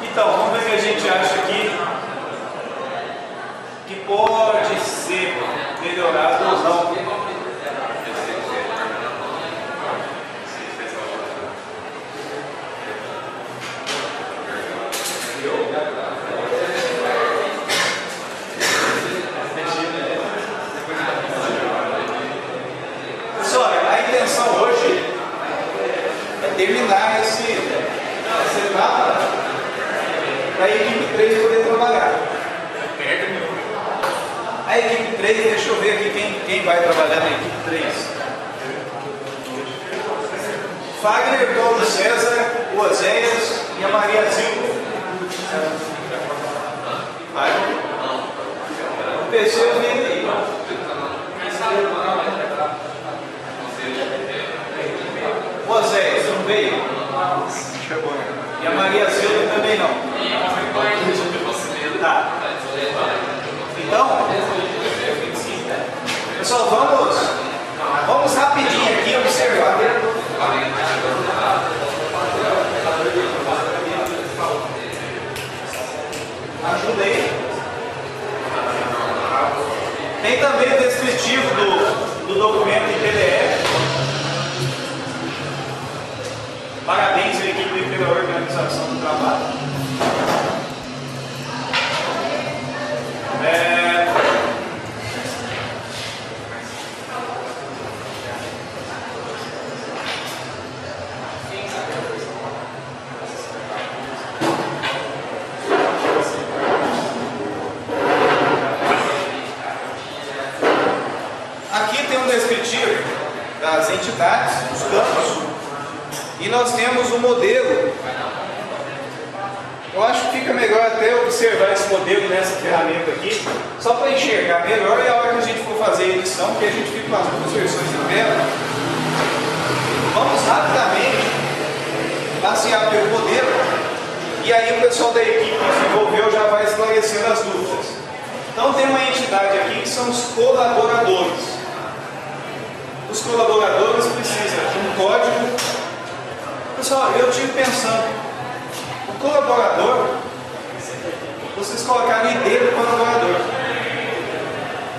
Então, vamos ver o que a gente acha aqui que pode ser melhorado ou não. Pessoal, a intenção hoje é terminar essa etapa para a equipe 3 poder trabalhar. A equipe 3, deixa eu ver aqui quem vai trabalhar na equipe 3. Fagner, Paulo César, o Oséias e a Maria Zilda. O PC eu vi aí. O Oséias não veio? E a Maria Zilda também não. Tá. Então, pessoal, vamos rapidinho aqui observar. Ajuda aí. Tem também o descritivo do documento em PDF. Parabéns à equipe pela organização do trabalho. Aqui tem um descritivo das entidades, dos campos, e nós temos um modelo. Eu acho que fica melhor até observar esse modelo nessa ferramenta aqui, só para enxergar melhor, e a hora que a gente for fazer a edição, porque a gente fica com as duas versões em tela. Vamos rapidamente passear pelo modelo, e aí o pessoal da equipe que se envolveu já vai esclarecendo as dúvidas. Então tem uma entidade aqui que são os colaboradores. Os colaboradores precisam de um código. Pessoal, eu estive pensando, o colaborador, vocês colocaram o ID do colaborador.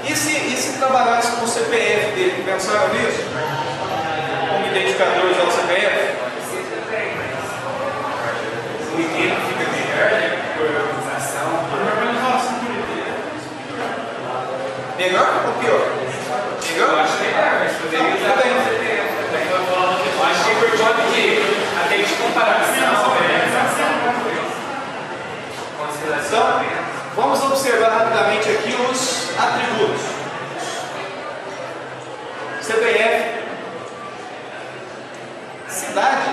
E se trabalhasse com o CPF dele? Pensaram nisso? Como identificador já do CPF? O ID fica melhor por organização. Melhor ou pior? Melhor? Eu acho melhor, mas poderia usar bem o CPF. Eu acho que por conta de até de comparação. Então, vamos observar rapidamente aqui os atributos. CPF. Cidade.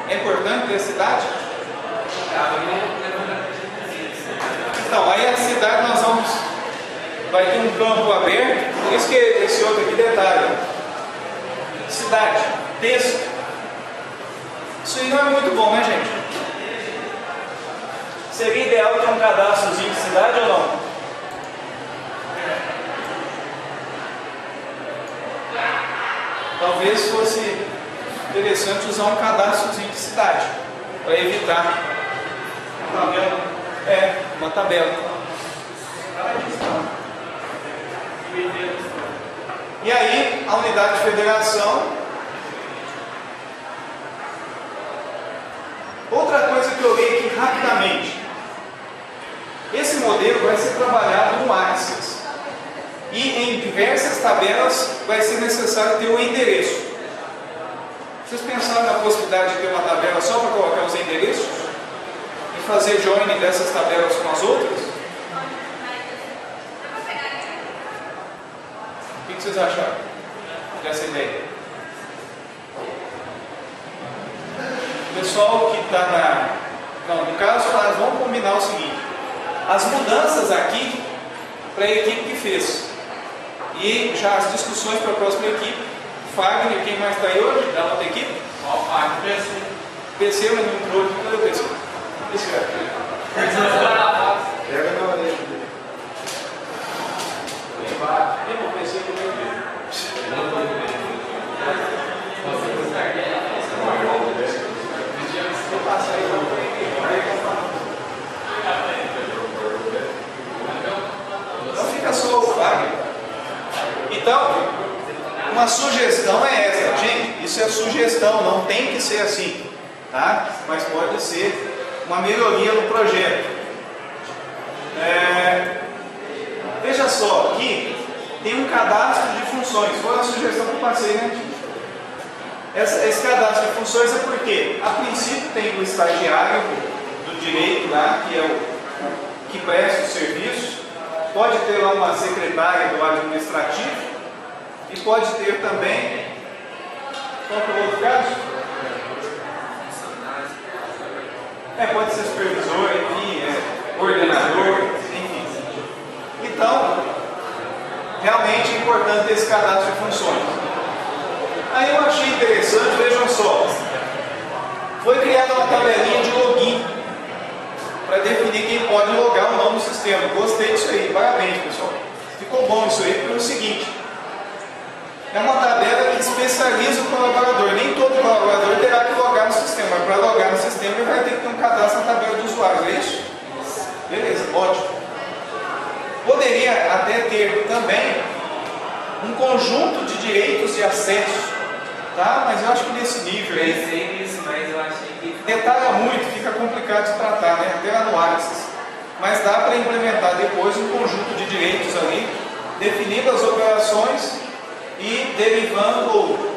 É importante ter cidade? Então, aí a cidade nós vamos... Vai ter um campo aberto, por isso que esse outro aqui detalha. Cidade. Texto. Isso aí não é muito bom, né, gente? Seria ideal ter um cadastrozinho de cidade ou não? Talvez fosse interessante usar um cadastrozinho de cidade para evitar uma tabela. E aí, a unidade de federação. Outra coisa que eu li aqui rapidamente. Esse modelo vai ser trabalhado no Access. E em diversas tabelas vai ser necessário ter um endereço. Vocês pensaram na possibilidade de ter uma tabela só para colocar os endereços? E fazer join dessas tabelas com as outras? O que vocês acharam dessa ideia? O pessoal que está na... Não, no caso, nós vamos combinar o seguinte. As mudanças aqui para a equipe que fez. E já as discussões para a próxima equipe. Fagner, quem mais está aí hoje? Da outra equipe? Ó, Fagner, PC. PC, mas não entrou aqui. Cadê o PC? Esse cara. Pega na orelha dele. Tem um PC que eu vi. Vou passar aí, vamos ver. a sugestão é essa, gente, isso é sugestão, não tem que ser assim, tá? Mas pode ser uma melhoria no projeto. Veja só, aqui tem um cadastro de funções, foi a sugestão que eu passei, né? Esse cadastro de funções é porque, a princípio, tem o estagiário do direito lá, que é o que presta o serviço, pode ter lá uma secretária do administrativo, e pode ter também, qual que é o outro caso? Pode ser supervisor, enfim, coordenador, enfim. Então, realmente é importante esse cadastro de funções. Aí eu achei interessante, vejam só, foi criada uma tabelinha de login para definir quem pode logar ou não no sistema. Gostei disso aí, parabéns pessoal. Ficou bom isso aí, pelo seguinte, é uma tabela que especializa o colaborador. Nem todo colaborador terá que logar no sistema, mas para logar no sistema ele vai ter que ter um cadastro na tabela de usuários, é isso? Beleza, ótimo. Poderia até ter também um conjunto de direitos e acessos, tá? Mas eu acho que nesse nível aí, pensei nisso, mas eu achei que detalha muito, fica complicado de tratar, né? Até lá no Axis. Mas dá para implementar depois um conjunto de direitos ali, definindo as operações e derivando ou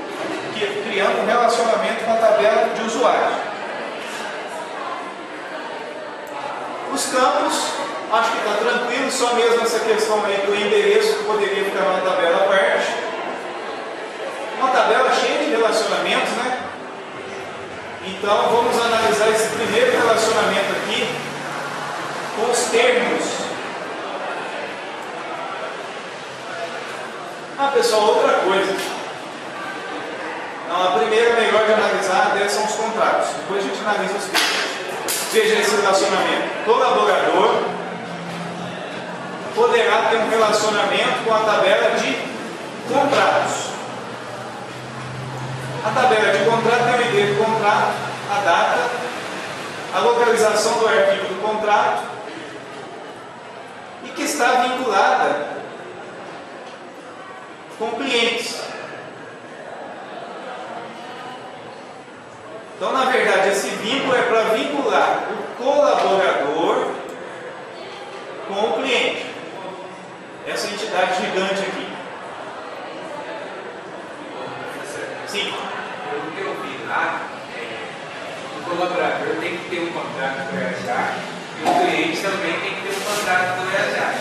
criando um relacionamento com a tabela de usuários. Os campos, acho que está tranquilo, só mesmo essa questão aí do endereço que poderia ficar numa tabela à parte. Uma tabela cheia de relacionamentos, né? Então vamos analisar esse primeiro relacionamento aqui com os termos. Pessoal, outra coisa. Não, a primeira melhor de analisar até são os contratos. Depois a gente analisa os termos. Veja esse relacionamento. Colaborador poderá ter um relacionamento com a tabela de contratos. A tabela de contrato tem o ID do contrato, a data, a localização do arquivo do contrato e que está vinculada com clientes. Então, na verdade, esse vínculo é para vincular o colaborador com o cliente. Essa entidade gigante aqui. Sim. pelo que eu vi lá, o colaborador tem que ter um contrato com o Viajar e o cliente também tem que ter um contrato com o Viajar.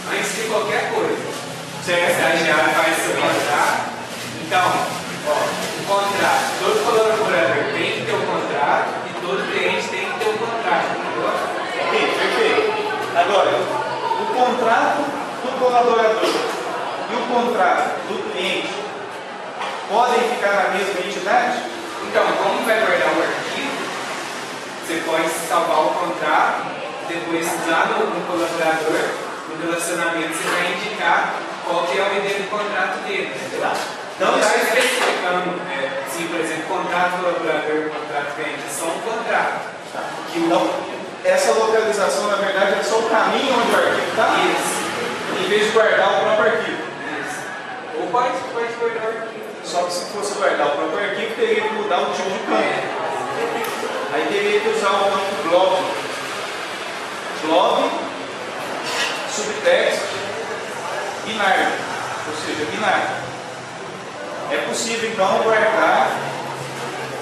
Antes de qualquer coisa. O estagiário faz seu contrato. Então, o contrato, todo colaborador tem que ter um contrato e todo cliente tem que ter um contrato. Entendeu? Ok, perfeito. Agora, o contrato do colaborador e o contrato do cliente podem ficar na mesma entidade? Então, como vai guardar o arquivo, você pode salvar o contrato, depois lá no colaborador, no relacionamento, você vai indicar qual que é o ID do contrato dele. Tá. Então, está especificando, se, por exemplo, contrato colaborador e contrato cliente, é só um contrato. Tá. Então, essa localização, na verdade, é só o caminho onde o arquivo está? Isso. Em vez de guardar o próprio arquivo. Isso. Ou pode guardar o arquivo. Só que se fosse guardar o próprio arquivo, teria que mudar o tipo de campo. Aí teria que usar o campo blob. Blob, subtext, binário. Ou seja, binário. É possível então guardar.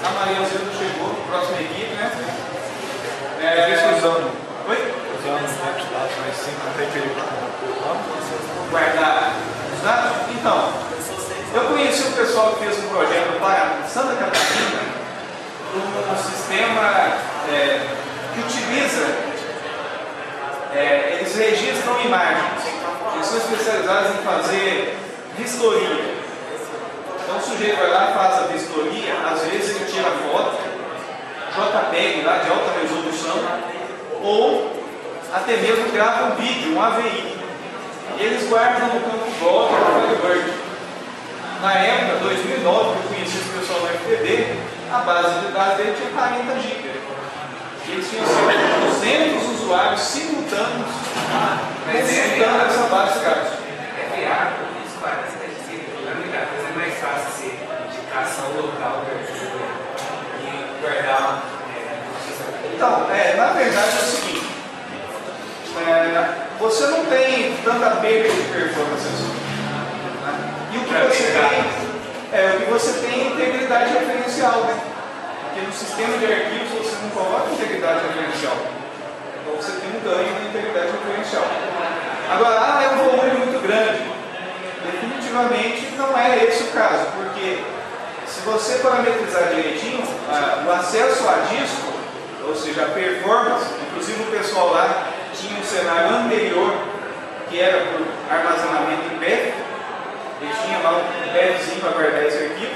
A Maria Zilda chegou, próxima equipe, né? Usando. Oi? Usando os dados, mas sim, não tem perigo. Guardar os dados? Então, eu conheci o pessoal que fez um projeto para Santa Catarina, um sistema que utiliza, eles registram imagens, eles são especializados em fazer vistoria. Então o sujeito vai lá, faz a vistoria, às vezes ele tira foto, JPEG lá de alta resolução, ou até mesmo grava um vídeo, um AVI. Eles guardam no campo blob ou Firebird. Na época, 2009, que eu conheci esse pessoal do FTD, a base de dados dele tinha 40 GB. Eles tinham cerca de 200 usuários simultâneos consultando essa base de dados. É viável, isso parece que é possível. É mais fácil. Então, na verdade é o seguinte, você não tem tanta perda de performance assim. Né? E o que você tem é integridade referencial, né? Porque no sistema de arquivos você não coloca integridade referencial. Então você tem um ganho de integridade referencial. Agora, é um volume muito grande. Definitivamente não é esse o caso, porque se você parametrizar direitinho, o acesso a disco, ou seja, a performance, inclusive o pessoal lá tinha um cenário anterior que era por armazenamento em PEF, eles tinham lá um PEFzinho para guardar esse arquivo,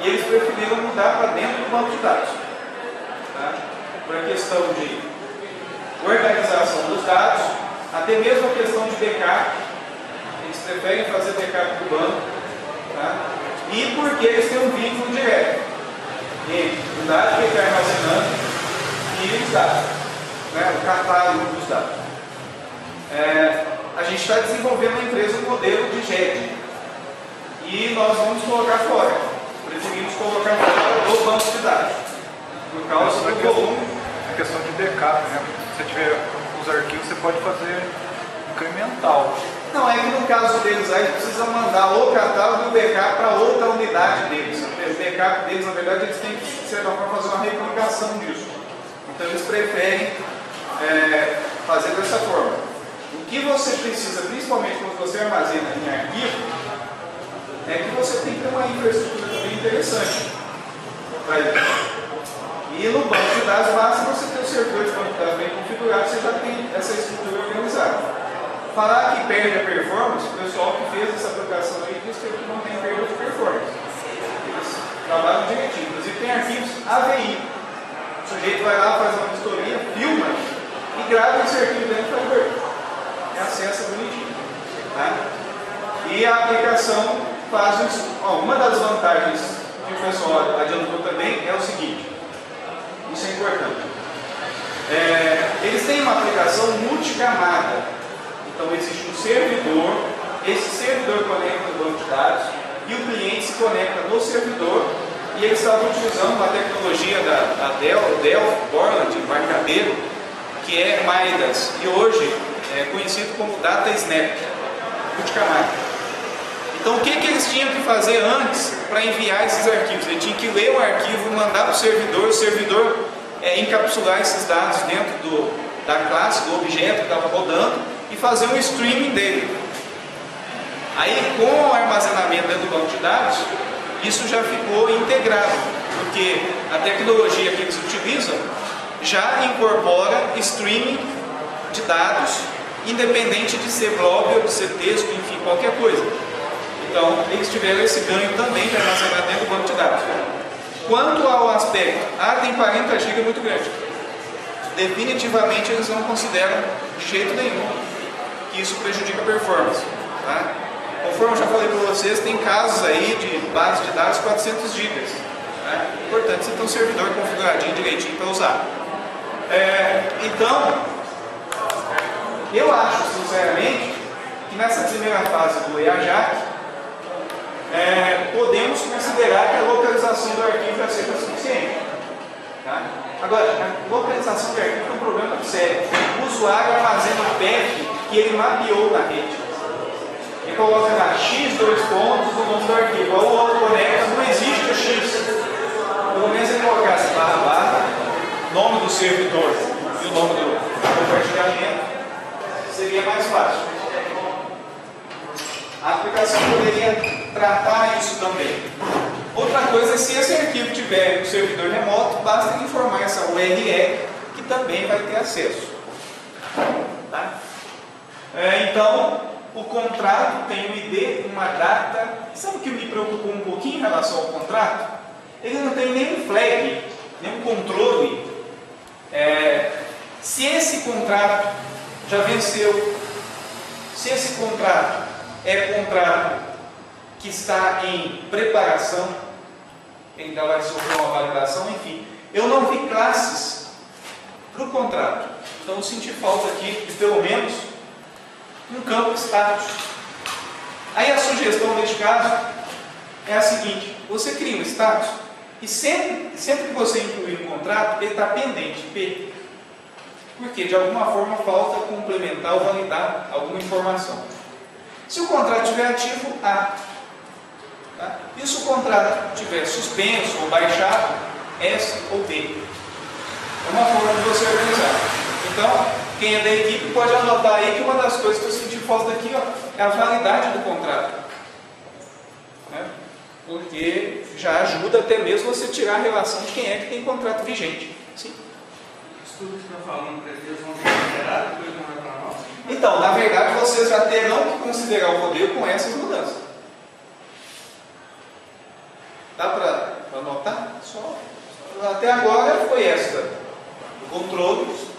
e eles preferiram mudar para dentro do banco de dados. Tá? Por a questão de organização dos dados, até mesmo a questão de backup, eles preferem fazer backup do banco, tá? E porque eles têm um vínculo direto entre o dado que está armazenando e os dados, né? O catálogo dos dados. A gente está desenvolvendo na empresa um modelo de JED e nós vamos colocar fora. Preferimos colocar fora do banco de dados, por causa do volume. A questão de backup, né? Se você tiver os arquivos, você pode fazer incremental. Não, é que no caso deles aí, eles precisam mandar o catálogo e o backup para outra unidade deles. O backup deles, na verdade, eles têm que, de certa forma, fazer uma replicação disso. Então, eles preferem fazer dessa forma. O que você precisa, principalmente quando você armazena em arquivo, é que você tem que ter uma infraestrutura também interessante para isso. E no banco de dados, basta você ter o servidor de banco de dados bem configurado, você já tem essa estrutura organizada. Falar que perde a performance, o pessoal que fez essa aplicação aí diz que não tem perda de performance. Eles trabalham direitinho. Inclusive tem arquivos AVI. O sujeito vai lá, faz uma vistoria, filma e grava esse arquivo dentro do Firebird. E acessa bonitinho. Tá? E a aplicação faz isso. Uma das vantagens que o pessoal adiantou também é o seguinte. Isso é importante. Eles têm uma aplicação multicamada. Então existe um servidor, esse servidor conecta no banco de dados e o cliente se conecta no servidor e eles estavam utilizando uma tecnologia da Delphi, Borland, embarcadeiro, que é MIDAS e hoje é conhecido como DataSnap, multicamada. Então o que eles tinham que fazer antes para enviar esses arquivos? Eles tinham que ler o arquivo, mandar para o servidor encapsular esses dados dentro da classe, do objeto que estava rodando e fazer um streaming dele. Aí com o armazenamento dentro do banco de dados, isso já ficou integrado, porque a tecnologia que eles utilizam já incorpora streaming de dados, independente de ser blog ou de ser texto, enfim, qualquer coisa. Então, eles tiveram esse ganho também de armazenar dentro do banco de dados. Quanto ao aspecto, tem 40 GB muito grande. Definitivamente eles não consideram de jeito nenhum que isso prejudica a performance. Tá? Conforme eu já falei para vocês, tem casos aí de base de dados 400 GB. Tá? Importante você ter um servidor configuradinho direitinho para usar. Então, eu acho sinceramente que nessa primeira fase do EAJAC, podemos considerar que a localização do arquivo já seja suficiente. Tá? Agora, a localização de arquivo é um problema sério. O usuário armazena o PEF que ele mapeou na rede. Ele coloca lá X, 2 pontos, o nome do arquivo. O outro conecta, não existe o X. Pelo menos ele colocasse barra, nome do servidor e o nome do compartilhamento, seria mais fácil. A aplicação poderia tratar isso também. Outra coisa é se esse arquivo tiver no servidor remoto, basta informar essa URL que também vai ter acesso. Tá? Então, o contrato tem um ID, uma data. Sabe o que me preocupou um pouquinho em relação ao contrato? Ele não tem nenhum flag, nenhum controle. Se esse contrato já venceu, se esse contrato é contrato que está em preparação, ainda vai sofrer uma validação, enfim. Eu não vi classes para o contrato. Então eu senti falta aqui de pelo menos um campo status. Aí a sugestão neste caso é a seguinte: você cria um status e sempre que você incluir um contrato, ele está pendente, P. Porque de alguma forma falta complementar ou validar alguma informação. Se o contrato estiver ativo, A. Tá? E se o contrato estiver suspenso ou baixado, S ou B. É uma forma de você organizar. Então, quem é da equipe pode anotar aí que uma das coisas que eu senti falta aqui, ó, é a validade do contrato. Né? Porque já ajuda até mesmo você tirar a relação de quem é que tem contrato vigente. Sim? Isso tudo que você está falando para eles vão ser considerados, depois não é para nós? Então, na verdade, vocês já terão que considerar o modelo com essas mudanças. Dá para anotar? Só. Até agora foi essa. O controle.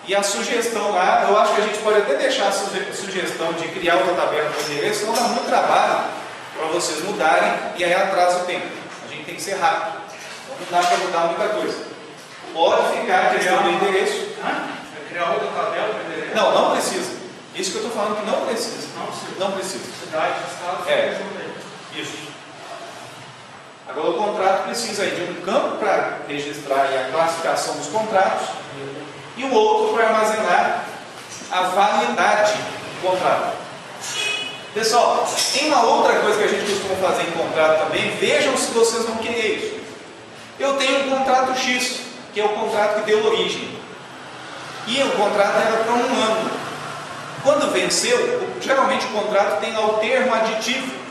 E a sugestão lá, eu acho que a gente pode até deixar a sugestão de criar outra tabela para endereço, senão dá muito trabalho para vocês mudarem e aí atrasa o tempo. A gente tem que ser rápido. Então não dá para mudar muita coisa. Pode ficar a questão do endereço. Criar outra tabela para endereço? Não, não precisa. Isso que eu estou falando que não precisa. Não precisa. Cidade, estado, é. Isso. Agora o contrato precisa aí de um campo para registrar a classificação dos contratos e o outro para armazenar a validade do contrato. Pessoal, tem uma outra coisa que a gente costuma fazer em contrato também, vejam se vocês vão querer isso. Eu tenho um contrato X, que é o contrato que deu origem. E o contrato era para 1 ano. Quando venceu, geralmente o contrato tem lá o termo aditivo.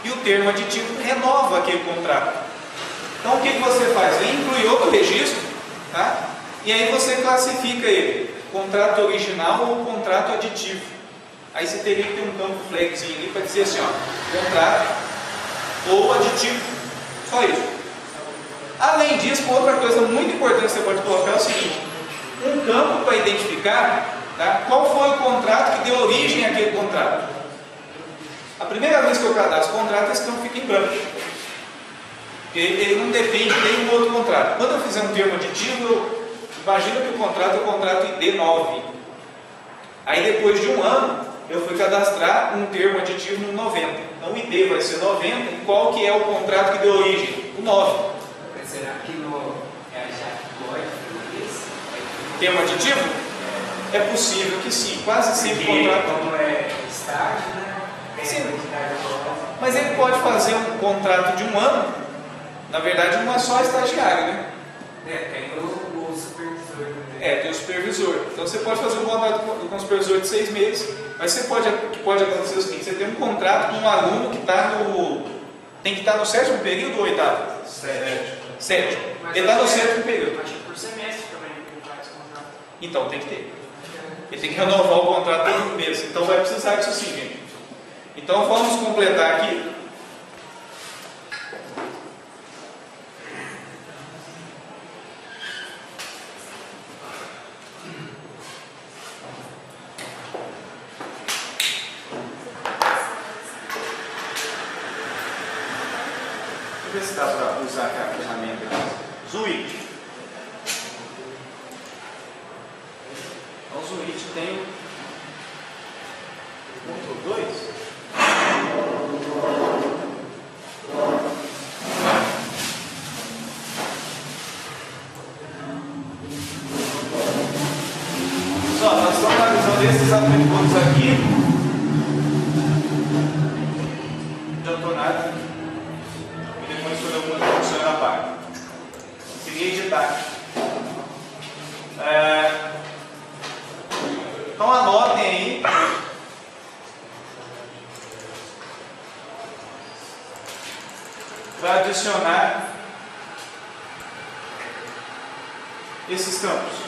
E o termo aditivo renova aquele contrato. Então o que você faz? Vem incluir outro registro, tá? E aí você classifica ele, contrato original ou contrato aditivo. Aí você teria que ter um campo flagzinho ali para dizer assim, ó, contrato ou aditivo. Só isso. Além disso, outra coisa muito importante que você pode colocar é o seguinte: um campo para identificar, tá, qual foi o contrato que deu origem àquele contrato. A primeira vez que eu cadastro o contrato, esse campo fica em branco. Porque ele não depende de nenhum outro contrato. Quando eu fizer um termo aditivo, imagina que o contrato é o contrato ID 9. Aí depois de 1 ano, eu fui cadastrar um termo aditivo no 90. Então o ID vai ser 90. E qual que é o contrato que deu origem? O 9. Será que no pode isso? Termo aditivo? É possível que sim. Quase sempre o contrato. Como é estágio, né? Sim. Mas ele pode fazer um contrato de 1 ano. Na verdade, não é só estagiário, né? Tem o supervisor. Tem o supervisor. Então você pode fazer um contrato com o supervisor de 6 meses. Mas você pode acontecer o seguinte: você tem um contrato com um aluno que tem que estar no 7º período ou 8º? 7º. Ele está no 7º período. Acho que por semestre também ele faz contrato. Então tem que ter. Ele tem que renovar o contrato todo mês. Então vai precisar disso sim, gente. Então vamos completar aqui. Deixa eu ver se dá para usar aquela ferramenta aqui. Zuit. Então o Zuit tem ponto 2. Só, nós estamos analisando esses atributos aqui. Não adiantou nada. E depois foi alguma função na parte. Queria editar aqui. Então anotem aí. Para adicionar esses campos.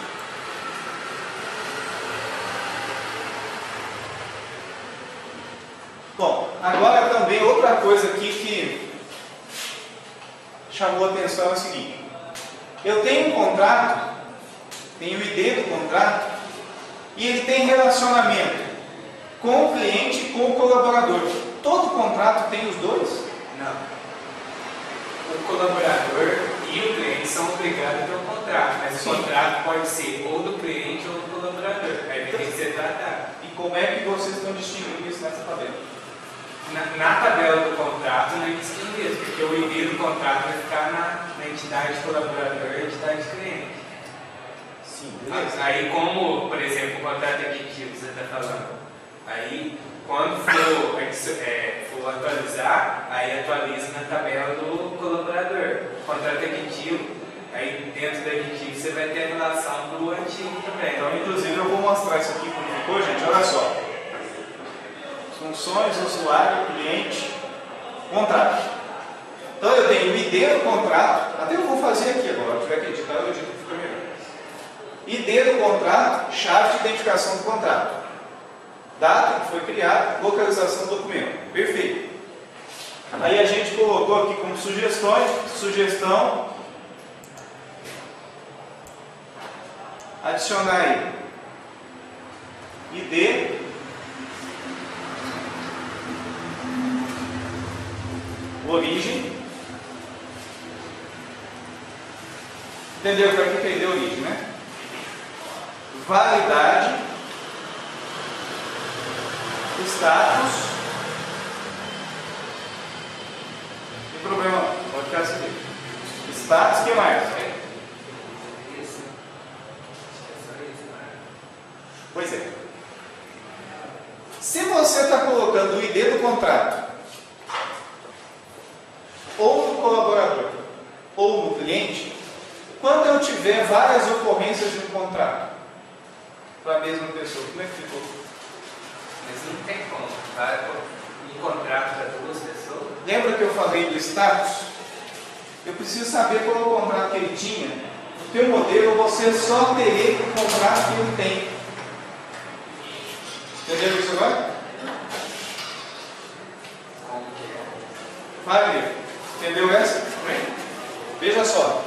Bom, agora também outra coisa aqui que chamou a atenção é o seguinte: eu tenho um contrato, tenho o ID do contrato, e ele tem relacionamento com o cliente e com o colaborador. Todo contrato tem os dois? Não. O colaborador e o cliente são obrigados a ter um contrato, mas Sim. o contrato pode ser ou do cliente ou do colaborador. Aí tem que ser tratado. E como é que vocês estão distinguindo isso nessa tabela? Na tabela do contrato não existe isso, porque o ID do contrato vai ficar na entidade colaborador e entidade cliente. Sim, beleza. Aí como, por exemplo, o contrato efetivo que você está falando, aí quando for atualizar, aí atualiza na tabela do colaborador. O contrato efetivo, aí dentro do efetivo você vai ter a relação do antigo também. Então, inclusive, eu vou mostrar isso aqui como ficou, gente. Olha só. Funções, usuário, cliente, contrato. Então, eu tenho o ID do contrato. Até eu vou fazer aqui agora. Se tiver que editar, eu edito que fica melhor. ID do contrato, chave de identificação do contrato. Data que foi criada, localização do documento. Perfeito. Aí a gente colocou aqui como sugestões, sugestão, adicionar aí ID, origem, entendeu para que é ID origem, né? Validade, status, não tem problema não, pode ficar assim. Status, o que mais? Pois é. Se você está colocando o ID do contrato, ou no colaborador, ou no cliente, quando eu tiver várias ocorrências de um contrato para a mesma pessoa, como é que ficou? Mas não tem como, tá? Um contrato para duas pessoas. Lembra que eu falei do status? Eu preciso saber qual é o contrato que ele tinha. No teu modelo, você só teria o contrato que ele tem. Entendeu isso agora? Como que é? Vai, entendeu essa? Veja só.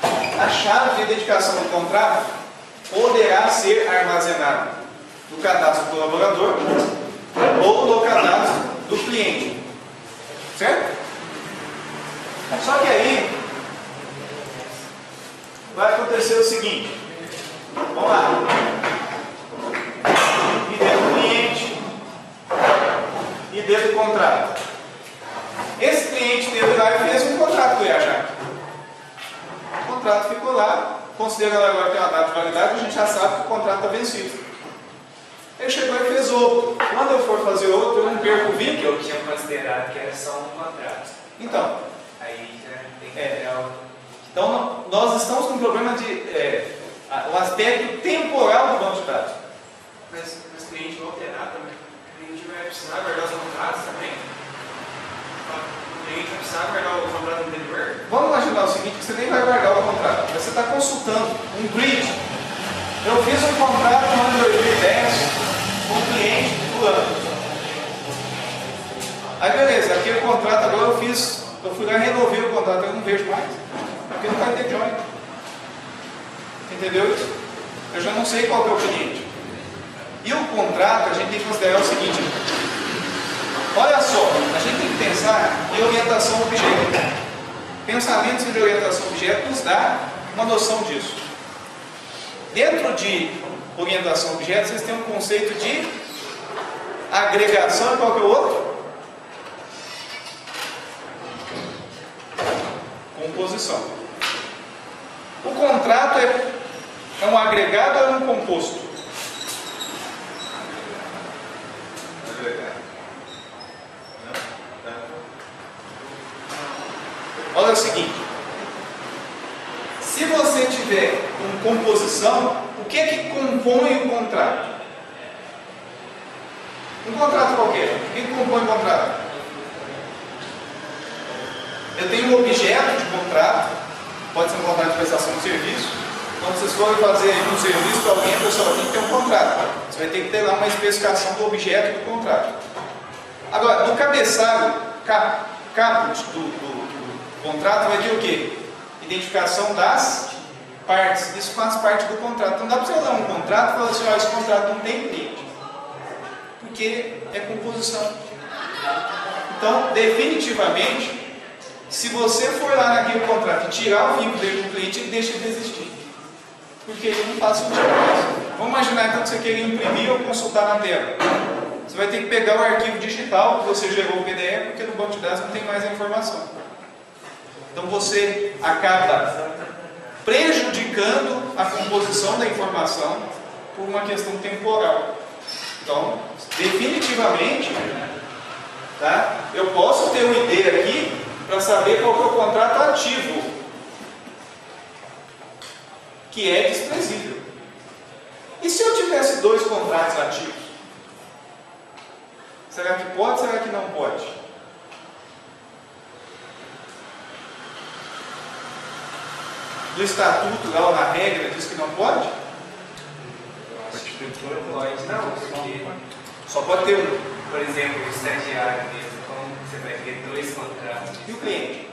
A chave de identificação do contrato poderá ser armazenada no cadastro do colaborador ou no cadastro do cliente. Certo? Só que aí vai acontecer o seguinte. Vamos lá. ID do cliente, ID do contrato. Esse cliente teve lá e fez um contrato com o IAJAC. O contrato ficou lá, considerando agora que tem uma data de validade, a gente já sabe que o contrato está vencido. Ele chegou e fez outro. Quando eu for fazer outro, eu não perco o vínculo. Eu tinha considerado que era só um contrato. Então, Aí já tem que pegar o... então nós estamos com um problema de o aspecto temporal do banco de dados. Mas o cliente vai alterar também. O cliente vai precisar guardar os contratos também. O cliente vai precisar guardar o contrato anterior. Vamos imaginar o seguinte, que você nem vai guardar o contrato. Você está consultando um grid. Eu fiz um contrato no ano 2010 com o cliente fulano. Aí beleza, aquele contrato agora eu fui lá e renovei o contrato, eu não vejo mais. Porque não vai ter join. Entendeu isso? Eu já não sei qual que é o cliente. E o contrato, a gente tem que considerar o seguinte. Olha só, a gente tem que pensar em orientação objeto. Pensamentos de orientação objeto nos dá uma noção disso. Dentro de orientação objeto, vocês têm um conceito de agregação e qual que é o outro? Composição. O contrato é um agregado ou é um composto? Olha o seguinte, se você tiver uma composição, o que é que compõe o contrato? Um contrato qualquer, o que compõe o contrato? Eu tenho um objeto de contrato, pode ser um contrato de prestação de serviço. Quando vocês forem fazer um serviço para alguém, a pessoa tem que ter um contrato. Você vai ter que ter lá uma especificação do objeto do contrato. Agora, no cabeçalho, caput do contrato vai ter o quê? Identificação das partes. Isso faz parte do contrato. Não dá para você olhar um contrato e falar assim, esse contrato não tem cliente. Porque é composição. Então, definitivamente, se você for lá naquele contrato e tirar o vínculo dele com o cliente, ele deixa de existir. Porque ele não faz sentido mais. Vamos imaginar então que você queria imprimir ou consultar na tela. Você vai ter que pegar o arquivo digital que você gerou o PDF, porque no banco de dados não tem mais a informação. Então você acaba prejudicando modificando a composição da informação por uma questão temporal. Então, definitivamente, tá? Eu posso ter uma ideia aqui para saber qual que é o contrato ativo, que é desprezível. E se eu tivesse 2 contratos ativos? Será que pode, será que não pode? No estatuto, lá na regra, diz que não pode? Pode não, porque, Só pode ter um. por exemplo, o estagiário mesmo, como você vai ter 2 contratos. E o cliente?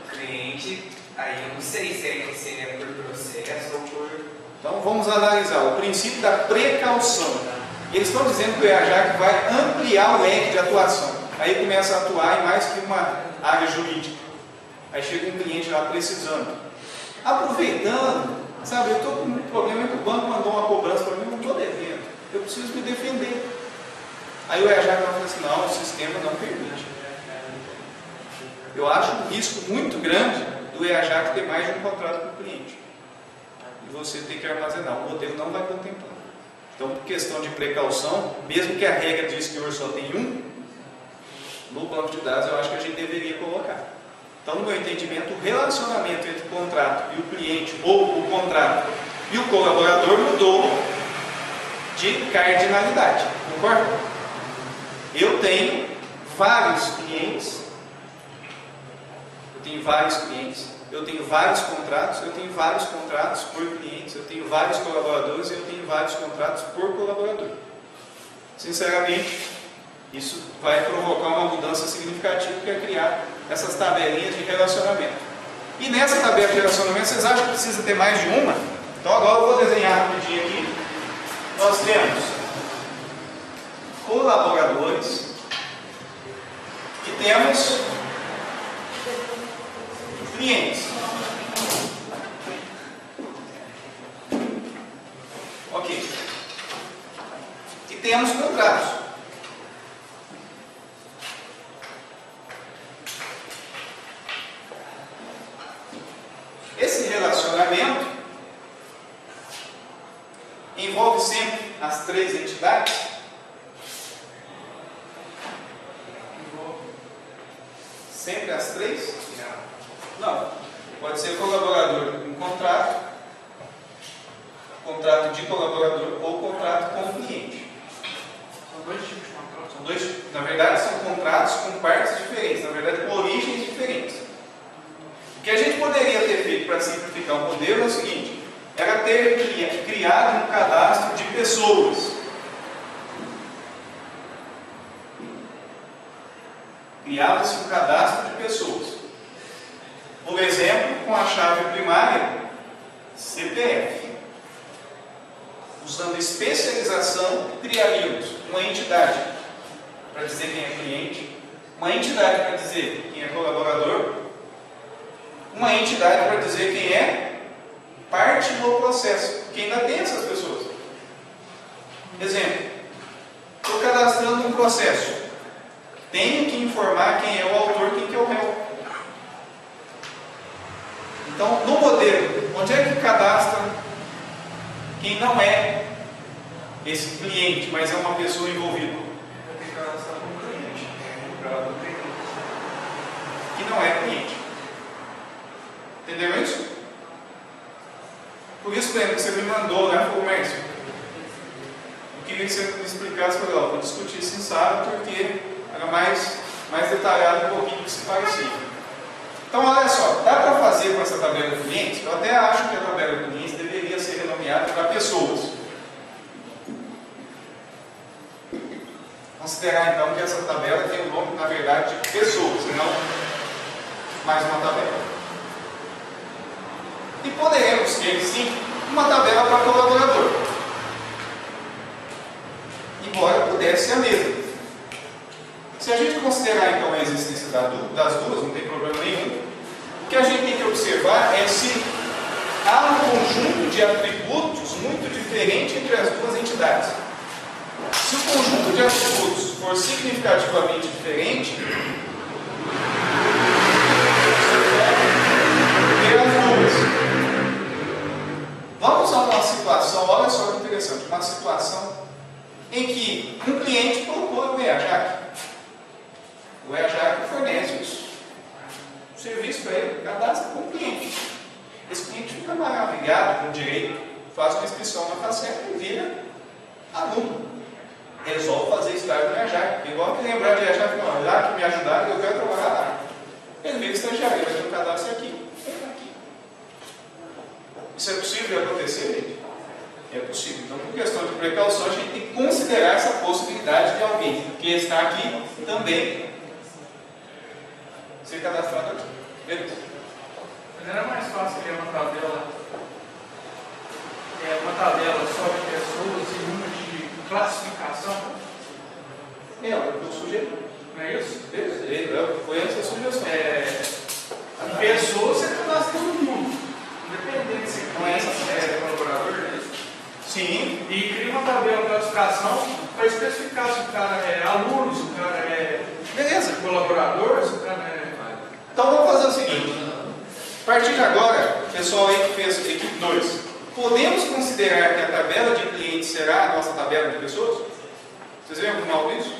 O cliente, aí eu não sei se ele é por processo ou por... Então vamos analisar o princípio da precaução. Eles estão dizendo que o EAJAC vai ampliar o leque de atuação. Aí começa a atuar em mais que uma área jurídica. Aí chega um cliente lá precisando. Aproveitando, sabe, eu estou com um problema que o banco mandou uma cobrança para mim, eu não estou devendo. Eu preciso me defender. Aí o EAJAC vai falar assim, não, o sistema não permite. Eu acho um risco muito grande do EAJAC ter mais de um contrato com o cliente. E você tem que armazenar. O modelo não vai contemplar. Então, por questão de precaução, mesmo que a regra diz que hoje só tem um, no banco de dados eu acho que a gente deveria colocar. Então, no meu entendimento, o relacionamento entre o contrato e o cliente, ou o contrato e o colaborador, mudou de cardinalidade. Concorda? Eu tenho vários clientes, eu tenho vários contratos por clientes, eu tenho vários colaboradores e eu tenho vários contratos por colaborador. Sinceramente, isso vai provocar uma mudança significativa, que é criar essas tabelinhas de relacionamento. E nessa tabela de relacionamento, vocês acham que precisa ter mais de uma? Então agora eu vou desenhar rapidinho aqui. Nós temos colaboradores e temos clientes. Ok. E temos contratos. Esse relacionamento envolve sempre as 3 entidades? Sempre as 3? Não. Pode ser colaborador com contrato de colaborador ou contrato com o cliente. São 2 tipos de contratos. São 2, na verdade, são contratos com partes diferentes, na verdade, com origens diferentes. O que a gente poderia ter feito para simplificar o modelo é o seguinte: era ter criado um cadastro de pessoas. Criava-se um cadastro de pessoas. Por exemplo, com a chave primária, CPF. Usando especialização, criaríamos uma entidade para dizer quem é cliente, uma entidade para dizer quem é colaborador, uma entidade para dizer quem é parte do processo, que ainda tem essas pessoas. Exemplo, estou cadastrando um processo, tenho que informar quem é o autor, quem que é o réu. Então, no modelo, onde é que cadastra quem não é esse cliente, mas é uma pessoa envolvida? Eu tenho que cadastrar como cliente. Que não é cliente. Entenderam isso? Por isso, lembra que você me mandou, né, para o Mércio? Eu queria que você me explicasse, para vou discutir isso em sala, porque era mais detalhado um pouquinho do que se parecia. Então, olha só, dá para fazer com essa tabela de clientes? Eu até acho que a tabela de clientes deveria ser renomeada para pessoas. Considerar então que essa tabela tem o nome, na verdade, de pessoas, e não mais uma tabela. E poderemos ter, sim, uma tabela para colaborador. Embora pudesse ser a mesma. Se a gente considerar então a existência das duas, não tem problema nenhum. O que a gente tem que observar é se há um conjunto de atributos muito diferente entre as duas entidades. Se o conjunto de atributos for significativamente diferente, você deve ter as duas. interessante, uma situação em que um cliente procura o EAJAC. O EAJAC fornece o serviço para ele, cadastra com o cliente. Esse cliente fica maravilhado com o direito, faz uma inscrição na FACEP e vira aluno. Resolve fazer estágio no EAJAC. Igual que lembrar de EAJAC, não, lá que me ajudaram, eu quero trabalhar lá. Ele vira estagiário, ele vai ter um cadastro aqui. Isso é possível de acontecer, gente? É possível. Então, por questão de precaução, a gente tem que considerar essa possibilidade de alguém que está aqui também ser cadastrado aqui. Beleza? Mas era mais fácil criar uma tabela só de pessoas e uma de classificação? É o que eu sugeri. Não é isso? Beleza, foi essa a sugestão. De pessoas você cadastra todo mundo. Independente se Não é essa é colaborador, é isso? Sim. E cria uma tabela de classificação para especificar se o cara é aluno, se o cara é Beleza. colaborador, se o cara é. Então vamos fazer o seguinte. A partir de agora, pessoal aí que fez equipe 2, podemos considerar que a tabela de clientes será a nossa tabela de pessoas? Vocês veem algum mal disso?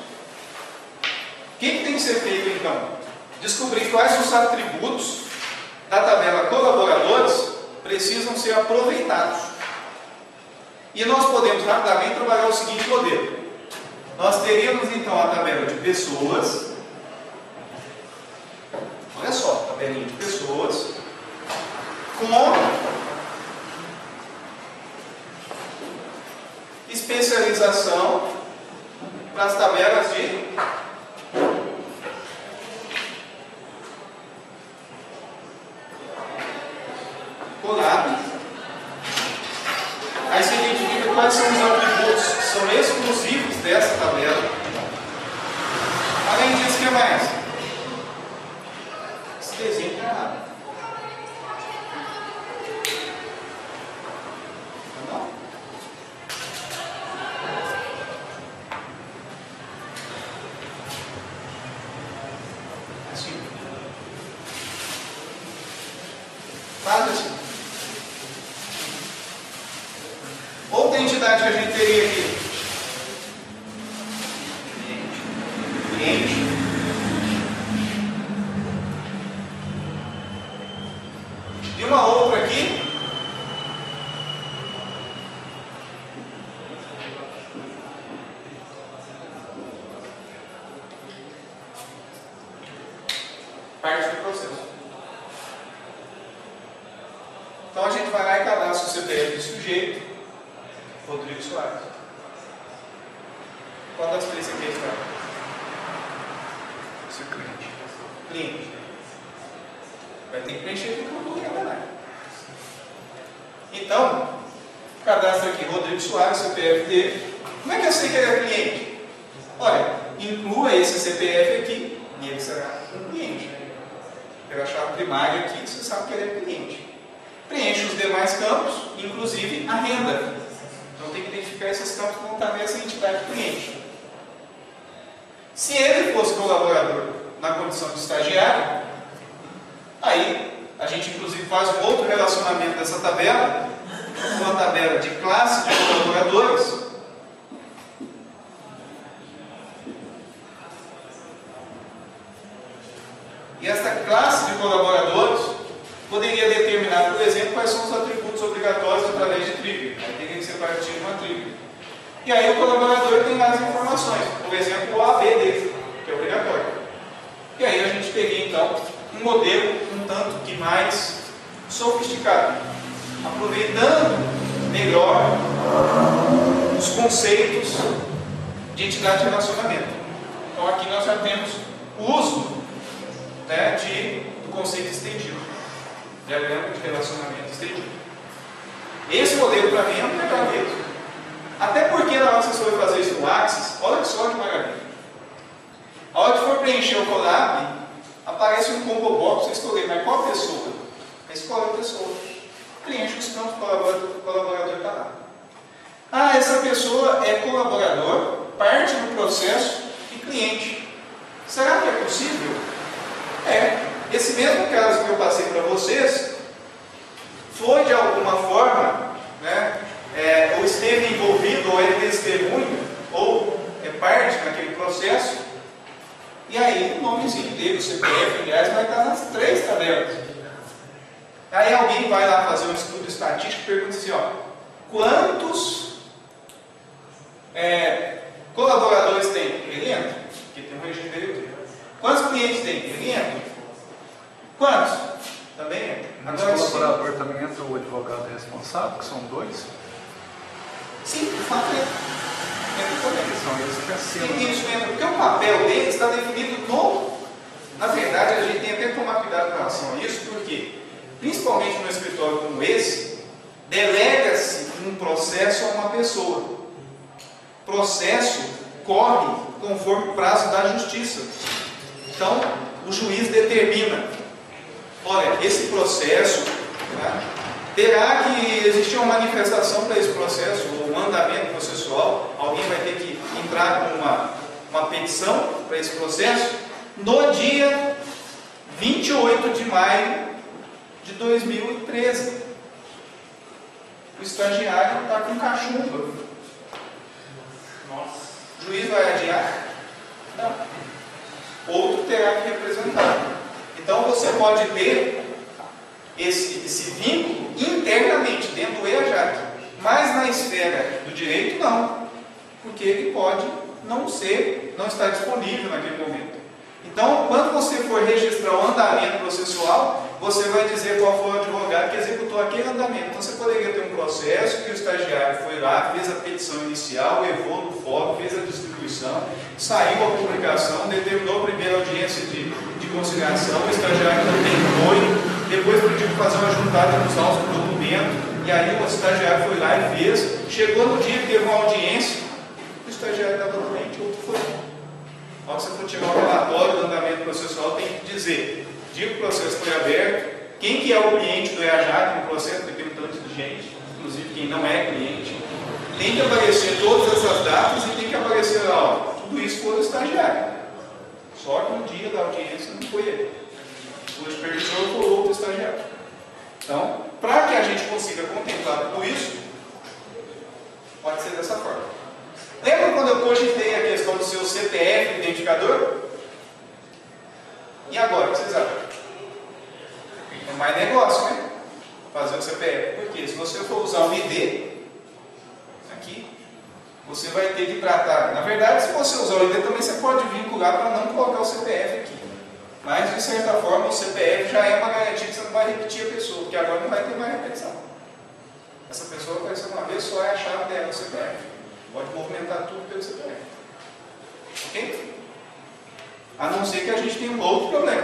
O que tem que ser feito então? Descobrir quais os atributos da tabela colaboradores precisam ser aproveitados. E nós podemos rapidamente trabalhar o seguinte modelo. Nós teríamos então a tabela de pessoas. Olha só, tabelinha de pessoas com especialização para as tabelas de Colab. Aí você identifica quais são os atributos que são exclusivos dessa tabela. Além disso, o que mais? Esse desenho está errado. Não? Assim. Faz assim. Outra entidade que a gente teria aqui. Cliente. E uma outra aqui. Parte do processo. Então a gente vai lá e cadastra o CPF do sujeito. Rodrigo Soares. Qual das três aqui está? Seu cliente. Cliente. Vai ter que preencher tudo que é. Então, cadastra aqui Rodrigo Soares, CPF dele. Como é que eu sei que ele é cliente? Olha, inclua esse CPF aqui e ele será um cliente. Pela chave primária aqui, você sabe que ele é cliente. Preenche os demais campos, inclusive a renda. Então tem que identificar esses campos que vão estar nessa entidade cliente. Se ele fosse colaborador na condição de estagiário, aí a gente inclusive faz um outro relacionamento dessa tabela com a tabela de classe de colaboradores. E essa classe de colaboradores poderia determinar, por exemplo, quais são os atributos obrigatórios através de trigger. Aí teria que ser partido de uma trigger. E aí o colaborador tem mais informações, por exemplo, o AB dele, que é obrigatório. E aí a gente teria então um modelo um tanto que mais sofisticado, aproveitando melhor os conceitos de entidade de relacionamento. Então aqui nós já temos o uso, né, do conceito estendido, diagrama de relacionamento estendido. Esse modelo para mim é um melhor mesmo. Até porque na hora que você for fazer isso no Axis, olha só que maravilha. A hora que for preencher o Colab, aparece um combo box para você escolher, mas qual pessoa? Escolhe a pessoa. Preenche os campos, o colaborador está lá. Ah, essa pessoa é colaborador, parte do processo e cliente. Será que é possível? É. Esse mesmo caso que eu passei para vocês foi de alguma forma, né, ou esteve esteve envolvido, ou é testemunha, ou é parte naquele processo, e aí o nomezinho dele, o CPF, aliás, vai estar nas 3 tabelas. Aí alguém vai lá fazer um estudo estatístico e pergunta assim, ó, quantos colaboradores tem? Ele entra, porque tem um regime dele. Quantos clientes tem? Ele entra. Quantos? Também entra. Agora, no colaborador também entra o advogado responsável, que são 2? Sim, de fato entra. Entra também. São eles que assinam. Sim, isso entra, porque o papel dele está definido no... Na verdade, a gente tem até que tomar cuidado com relação a isso, porque, principalmente no escritório como esse, delega-se um processo a uma pessoa. Processo corre conforme o prazo da justiça. Então, o juiz determina, olha, esse processo, tá, terá que existir uma manifestação para esse processo, ou um andamento processual, alguém vai ter que entrar com uma petição para esse processo, no dia 28 de maio de 2013. O estagiário está com cachumba. Nossa. O juiz vai adiar? Não. Outro terá que representar. Então você pode ter esse vínculo internamente, dentro do EAJAC. Mas na esfera do direito, não. Porque ele pode não estar disponível naquele momento. Então, quando você for registrar o andamento processual, você vai dizer qual foi o advogado que executou aquele andamento. Então, você poderia ter um processo que o estagiário foi lá, fez a petição inicial, levou no fórum, fez a distribuição, saiu a publicação, determinou a primeira audiência de conciliação, o estagiário também foi, depois pediu para fazer uma juntada nos autos do documento, e aí o estagiário foi lá e fez, chegou no dia que teve uma audiência, o estagiário estava doente, outro foi. Ao que você for tirar o relatório do andamento processual, tem que dizer, diga que o processo foi aberto, quem que é o cliente do EAJAC no processo, porque tem um tanto de gente, inclusive quem não é cliente, tem que aparecer todas essas datas e tem que aparecer lá, ó, tudo isso foi o estagiário. Só que no dia da audiência não foi ele. O supervisor foi outro estagiário. Então, para que a gente consiga contemplar tudo isso, pode ser dessa forma. Lembra quando eu cogitei a questão do seu CPF identificador? E agora, o que vocês acham? É mais negócio, né? Fazer o CPF. Porque se você for usar o ID, aqui, você vai ter que tratar. Na verdade, se você usar o ID também você pode vincular para não colocar o CPF aqui. Mas, de certa forma, o CPF já é uma garantia que você não vai repetir a pessoa, porque agora não vai ter mais repetição. Essa pessoa vai ser uma vez só, é a chave dela, o CPF. Pode movimentar tudo pelo CPF. Ok? A não ser que a gente tenha um outro problema.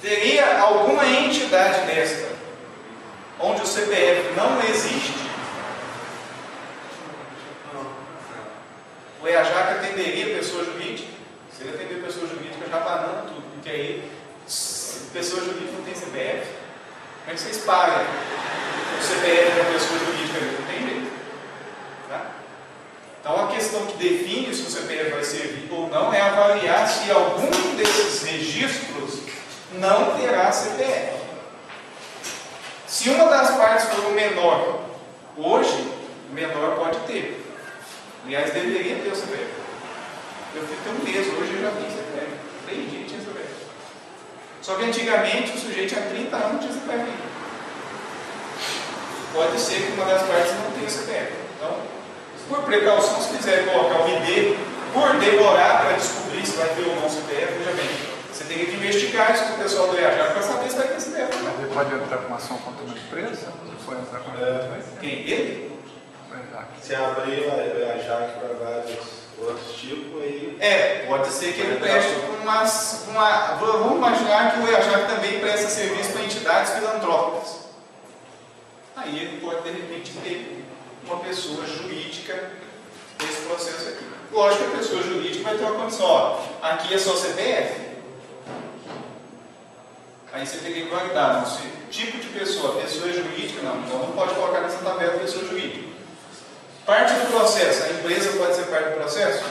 Teria alguma entidade desta, onde o CPF não existe, o EAJAC atenderia pessoa jurídica? Se ele atender pessoa jurídica, já banando tudo, porque aí, pessoa jurídica não tem CPF, como é que vocês pagam o CPF da pessoa jurídica? Não tem jeito. Tá? Então, a questão que define se o CPF vai servir ou não é avaliar se algum desses registros não terá CPF. Se uma das partes for o menor, hoje, o menor pode ter. Aliás, deveria ter o CPF. Eu fiquei um mês, hoje eu já tenho CPF. 3 dias tinha CPF. Só que antigamente o sujeito tinha 30 anos não tinha CPF ainda. Pode ser que uma das partes não tenha CPF. Então, por precaução, se quiser colocar o ID, por demorar para descobrir se vai ter ou não CPF, veja bem, você teria que investigar isso com o pessoal do EAJAC para saber se vai ter CPF ou não. Ele pode entrar com uma ação contra uma empresa? Não pode entrar com uma empresa? Quem? Ele? Se abrir o EAJAC para vários outros tipos, aí... Pode ser que ele preste vamos imaginar que o EAJAC também presta serviço para entidades filantrópicas. Aí ele pode, de repente, ter uma pessoa jurídica nesse processo aqui. Lógico que a pessoa jurídica vai ter uma condição, ó, aqui é só CPF. Aí você teria que guardar, não sei, tipo de pessoa jurídica, não, então não pode colocar nessa tabela pessoa jurídica. Parte do processo, a empresa pode ser parte do processo?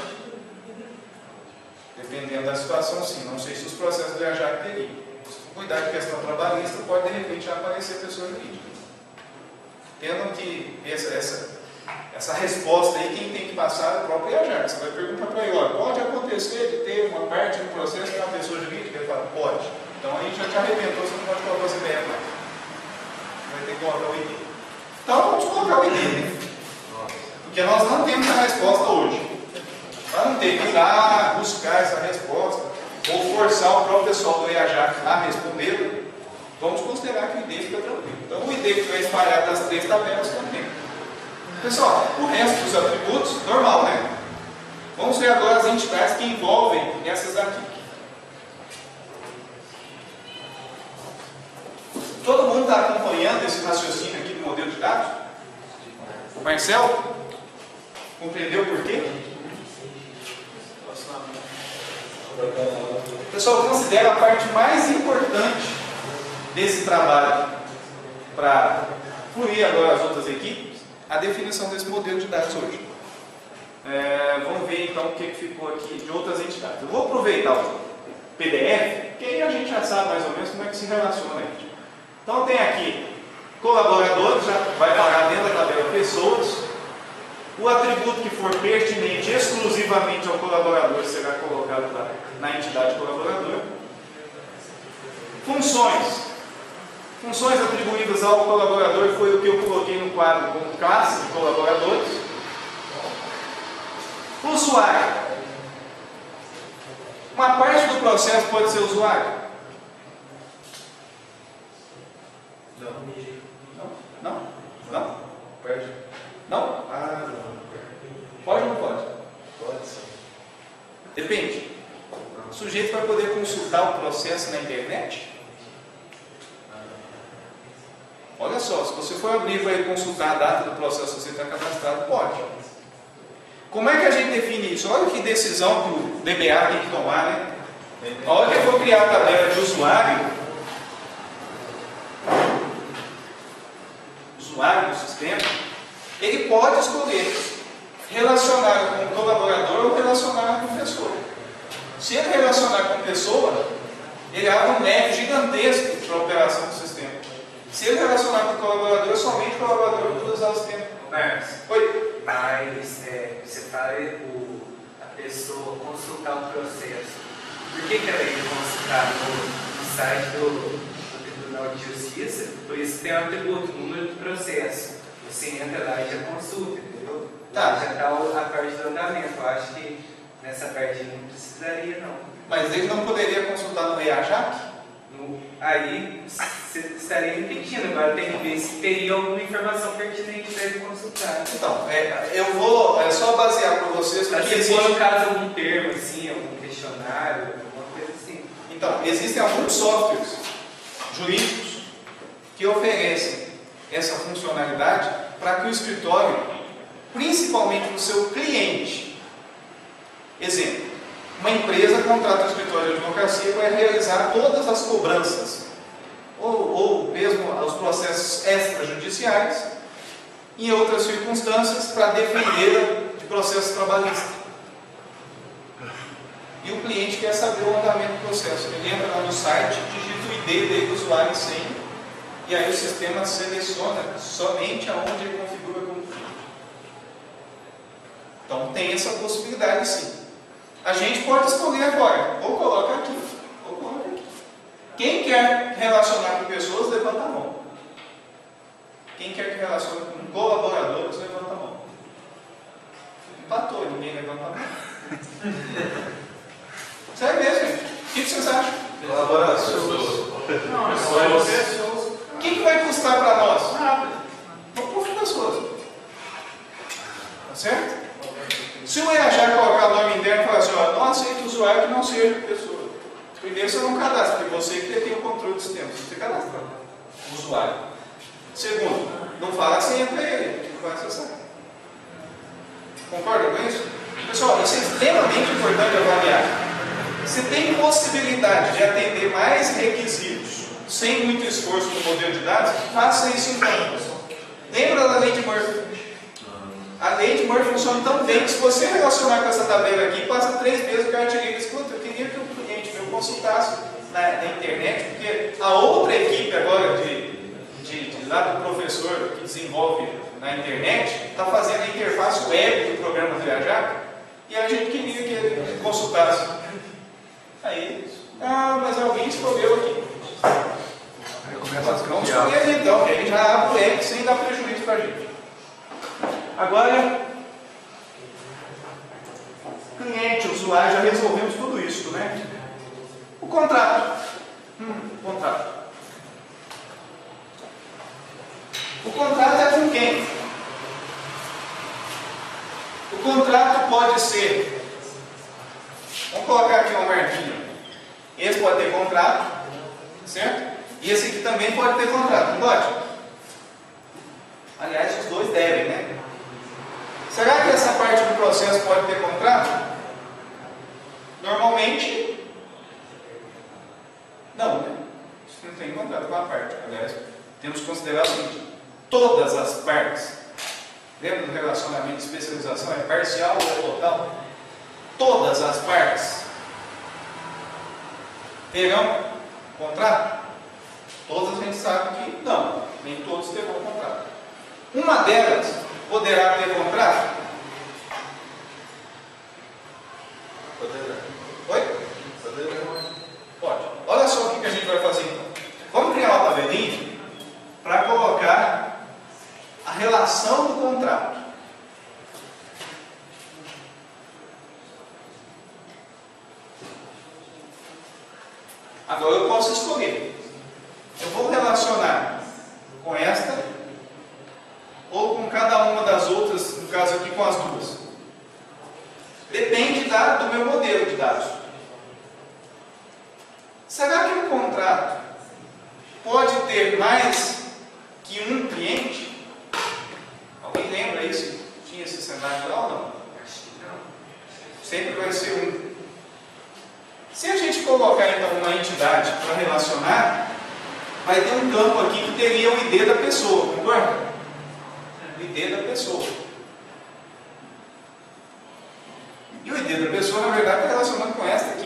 Dependendo da situação, sim. Não sei se os processos do EAJAC teriam. Se cuidar de questão trabalhista, pode de repente já aparecer pessoa jurídica. Entendam que essa essa resposta aí, quem tem que passar é o próprio IAJAR. Você vai perguntar para ele, olha, pode acontecer de ter uma parte do processo que é uma pessoa jurídica? Ele fala, pode. Então aí já te arrebentou, você não pode colocar o CPF mais. Você vai ter que colocar o ID. Então vamos colocar o ID, né? Porque nós não temos a resposta hoje. Para não ter que ir lá buscar essa resposta, ou forçar o próprio pessoal do IAJAR a responder, vamos considerar que o ID fica tranquilo. Então o ID que vai espalhar das 3 tabelas também. Pessoal, o resto dos atributos, normal, né? Vamos ver agora as entidades que envolvem essas daqui. Todo mundo está acompanhando esse raciocínio aqui do modelo de dados? O Marcel? Compreendeu por quê? Pessoal, considera a parte mais importante desse trabalho para fluir agora as outras equipes, a definição desse modelo de dados hoje. Vamos ver então o que ficou aqui de outras entidades. Eu vou aproveitar o PDF, que aí a gente já sabe mais ou menos como é que se relaciona aí. Então tem aqui colaboradores, já vai parar dentro da tabela pessoas. O atributo que for pertinente exclusivamente ao colaborador será colocado na entidade colaboradora. Funções. Funções atribuídas ao colaborador foi o que eu coloquei no quadro como classe de colaboradores. Usuário. Uma parte do processo pode ser usuário? Não? Não? Perde. Não? Ah, não. Pode ou não pode? Pode sim. Depende. O sujeito vai poder consultar o processo na internet? Olha só, se você for abrir e vai consultar a data do processo que você está cadastrado, pode. Como é que a gente define isso? Olha que decisão que o DBA tem que tomar, né? A hora que eu for criar a tabela de usuário do sistema, ele pode escolher relacionar com o colaborador ou relacionar com pessoa. Se ele relacionar com pessoa, ele abre um leque gigantesco para a operação do sistema. Se ele relacionar com o colaborador, somente o colaborador pode usar o sistema. Mas, Oi? você fala a pessoa consultar o processo. Por que ela ia consultar no site do Tribunal de Justiça? Por isso tem um atributo, número do processo. Você entra lá e já consulta, entendeu? Tá. Já está a parte do andamento. Eu acho que nessa parte não precisaria, não. Mas ele não poderia consultar no IAJAC? Aí você estaria impedindo. Agora tem que ver se teria alguma informação pertinente para ele consultar. Então, eu vou só basear para vocês Mas que se existe. for no caso algum termo, assim, algum questionário, alguma coisa assim. Então, existem alguns softwares jurídicos que oferecem essa funcionalidade para que o escritório, principalmente o seu cliente, exemplo, uma empresa contrata um escritório de advocacia para realizar todas as cobranças ou mesmo os processos extrajudiciais em outras circunstâncias para defender de processos trabalhistas. E o cliente quer saber o andamento do processo. Ele entra lá no site, digita o ID dele, usuário e senha, e aí o sistema seleciona somente aonde ele configura como cliente. Então tem essa possibilidade sim. A gente pode escolher agora, ou coloca aqui, ou coloca aqui. Quem quer relacionar com pessoas, levanta a mão. Quem quer que relacione com colaboradores, levanta a mão. Empatou, ninguém levanta a mão. Sério mesmo, gente? O que vocês acham? Colaboração. O que vai custar para nós? Nada. Vamos por pessoas. Tá certo? Se o IAJAR colocar o nome interno e falar assim, ó, não aceita usuário que não seja pessoa. Primeiro você não cadastra, porque você que detém o controle do sistema. Você cadastra o usuário. Segundo, não fala a senha para ele, que não vai acessar. Concorda com isso? Pessoal, isso é extremamente importante avaliar. Se tem possibilidade de atender mais requisitos sem muito esforço no modelo de dados, faça isso então. Lembra da lei de Murphy? A lei de Murphy funciona tão bem que se você relacionar com essa tabela aqui, passa 3 vezes o cartilheiro. Escuta, eu queria que o cliente meu consultasse na internet, porque a outra equipe agora lá do professor que desenvolve na internet está fazendo a interface web do programa Viajar e a gente queria que ele consultasse. Aí, mas alguém escolheu aqui. Vamos escolher ele então, que aí já abre o leque sem dar prejuízo para a gente. Agora, cliente, usuário, já resolvemos tudo isso, né? O contrato. Contrato. O contrato é com quem? O contrato pode ser, vamos colocar aqui uma marquinha. Esse pode ter contrato, certo? E esse aqui também pode ter contrato, não pode? Aliás, os dois devem, né? Será que essa parte do processo pode ter contrato? Normalmente, não, né? Isso não tem contrato com a parte. Aliás, temos que considerar o seguinte: todas as partes, lembra do relacionamento de especialização, é parcial ou total? Todas as partes terão contrato? Todas a gente sabe que não, nem todos terão contrato. Uma delas poderá ter contrato? Poderá. Oi? Poderá. Pode. Olha só o que a gente vai fazer então. Vamos criar uma tabelinha para colocar a relação do contrato. Agora eu posso escolher. Eu vou relacionar com esta ou com cada uma das outras, no caso aqui com as duas. Depende do meu modelo de dados. Será que um contrato pode ter mais que um cliente? Alguém lembra isso? Tinha esse cenário lá ou não? Sempre vai ser um. Se a gente colocar então uma entidade para relacionar, vai ter um campo aqui que teria o ID da pessoa, concorda? O ID da pessoa. E o ID da pessoa, na verdade, está relacionando com esta aqui.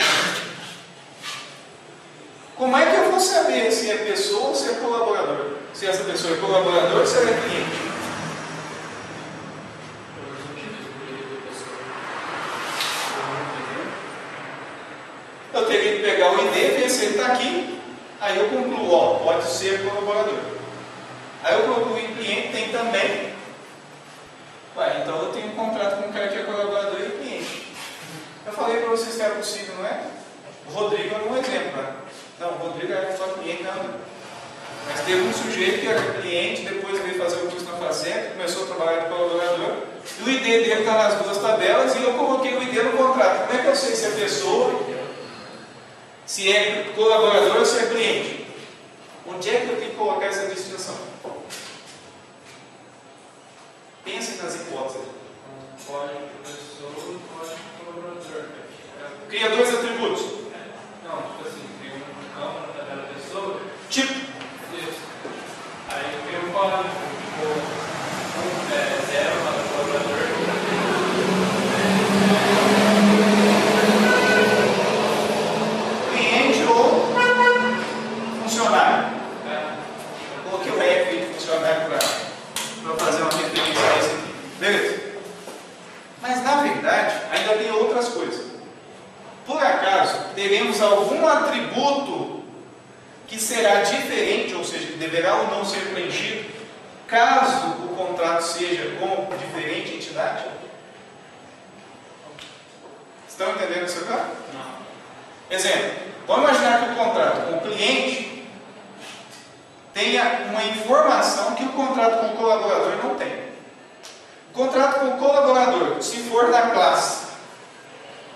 Como é que eu vou saber se é pessoa ou se é colaborador? Se essa pessoa é colaborador ou se ela é cliente? Eu teria que pegar o ID, ver se ele está aqui. Aí eu concluo, ó, pode ser colaborador. Aí eu concluo em cliente, tem também. Ué, então eu tenho um contrato com um cara que é colaborador e cliente. Eu falei para vocês que era possível, não é? O Rodrigo era um exemplo, né? Não, o Rodrigo era só cliente, não. Mas teve um sujeito que era cliente, depois veio fazer o curso na Faceta, começou a trabalhar de colaborador, e o ID dele está nas duas tabelas, e eu coloquei o ID no contrato. Como é que eu sei se é pessoa, se é colaborador ou se é cliente? Onde é que eu tenho que colocar essa distinção? Pense nas hipóteses. Pode pessoa e pode colaborador. Cria dois atributos. Não, tipo assim, tem um campo na tabela pessoa. Tipo. Isso. Aí eu tenho um código. Tipo, 0 para colaborador. Cliente ou funcionário. Eu coloquei o F de funcionário para fazer uma referência a isso aqui. Beleza? Mas na verdade, ainda tem outras coisas. Por acaso, teremos algum atributo que será diferente, ou seja, que deverá ou não ser preenchido, caso o contrato seja com diferente entidade? Estão entendendo isso aqui? Não. Exemplo, vamos imaginar que o contrato com o cliente tenha uma informação que o contrato com o colaborador não tem. O contrato com o colaborador, se for da classe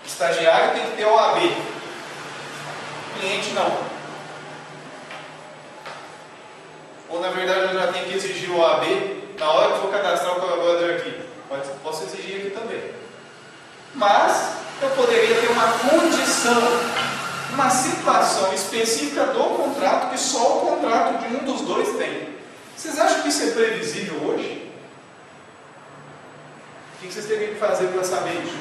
estagiário, tem que ter OAB. O cliente não. Ou na verdade eu já tenho que exigir o OAB na hora que for cadastrar o colaborador aqui. Posso exigir aqui também. Mas eu poderia ter uma condição, uma situação específica do contrato que só o contrato de um dos dois tem. Vocês acham que isso é previsível hoje? O que vocês teriam que fazer para saber isso?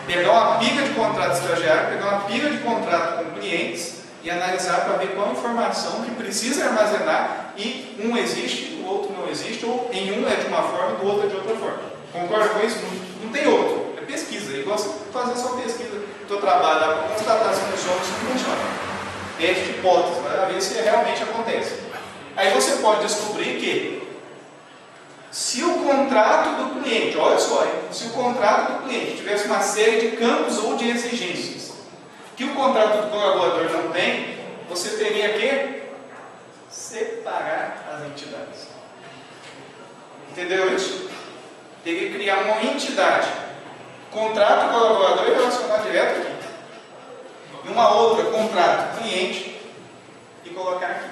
Pegar uma pilha de contrato estagiário, pegar uma pilha de contrato com clientes e analisar para ver qual informação que precisa armazenar e um existe, o outro não existe, ou em um é de uma uma forma e do outro é de outra forma. Concorda com isso? Não tem outro. É pesquisa. É igual você fazer só pesquisa do teu trabalho lá para constatar se funciona ou se não funciona. Teste de hipótese, para ver se realmente acontece. Aí você pode descobrir que se o contrato do cliente, olha só, hein? Se o contrato do cliente tivesse uma série de campos ou de exigências que o contrato do colaborador não tem, você teria que separar as entidades. Entendeu isso? Teria que criar uma entidade. Contrato colaborador e relacionar direto aqui. E uma outra, contrato cliente, e colocar aqui.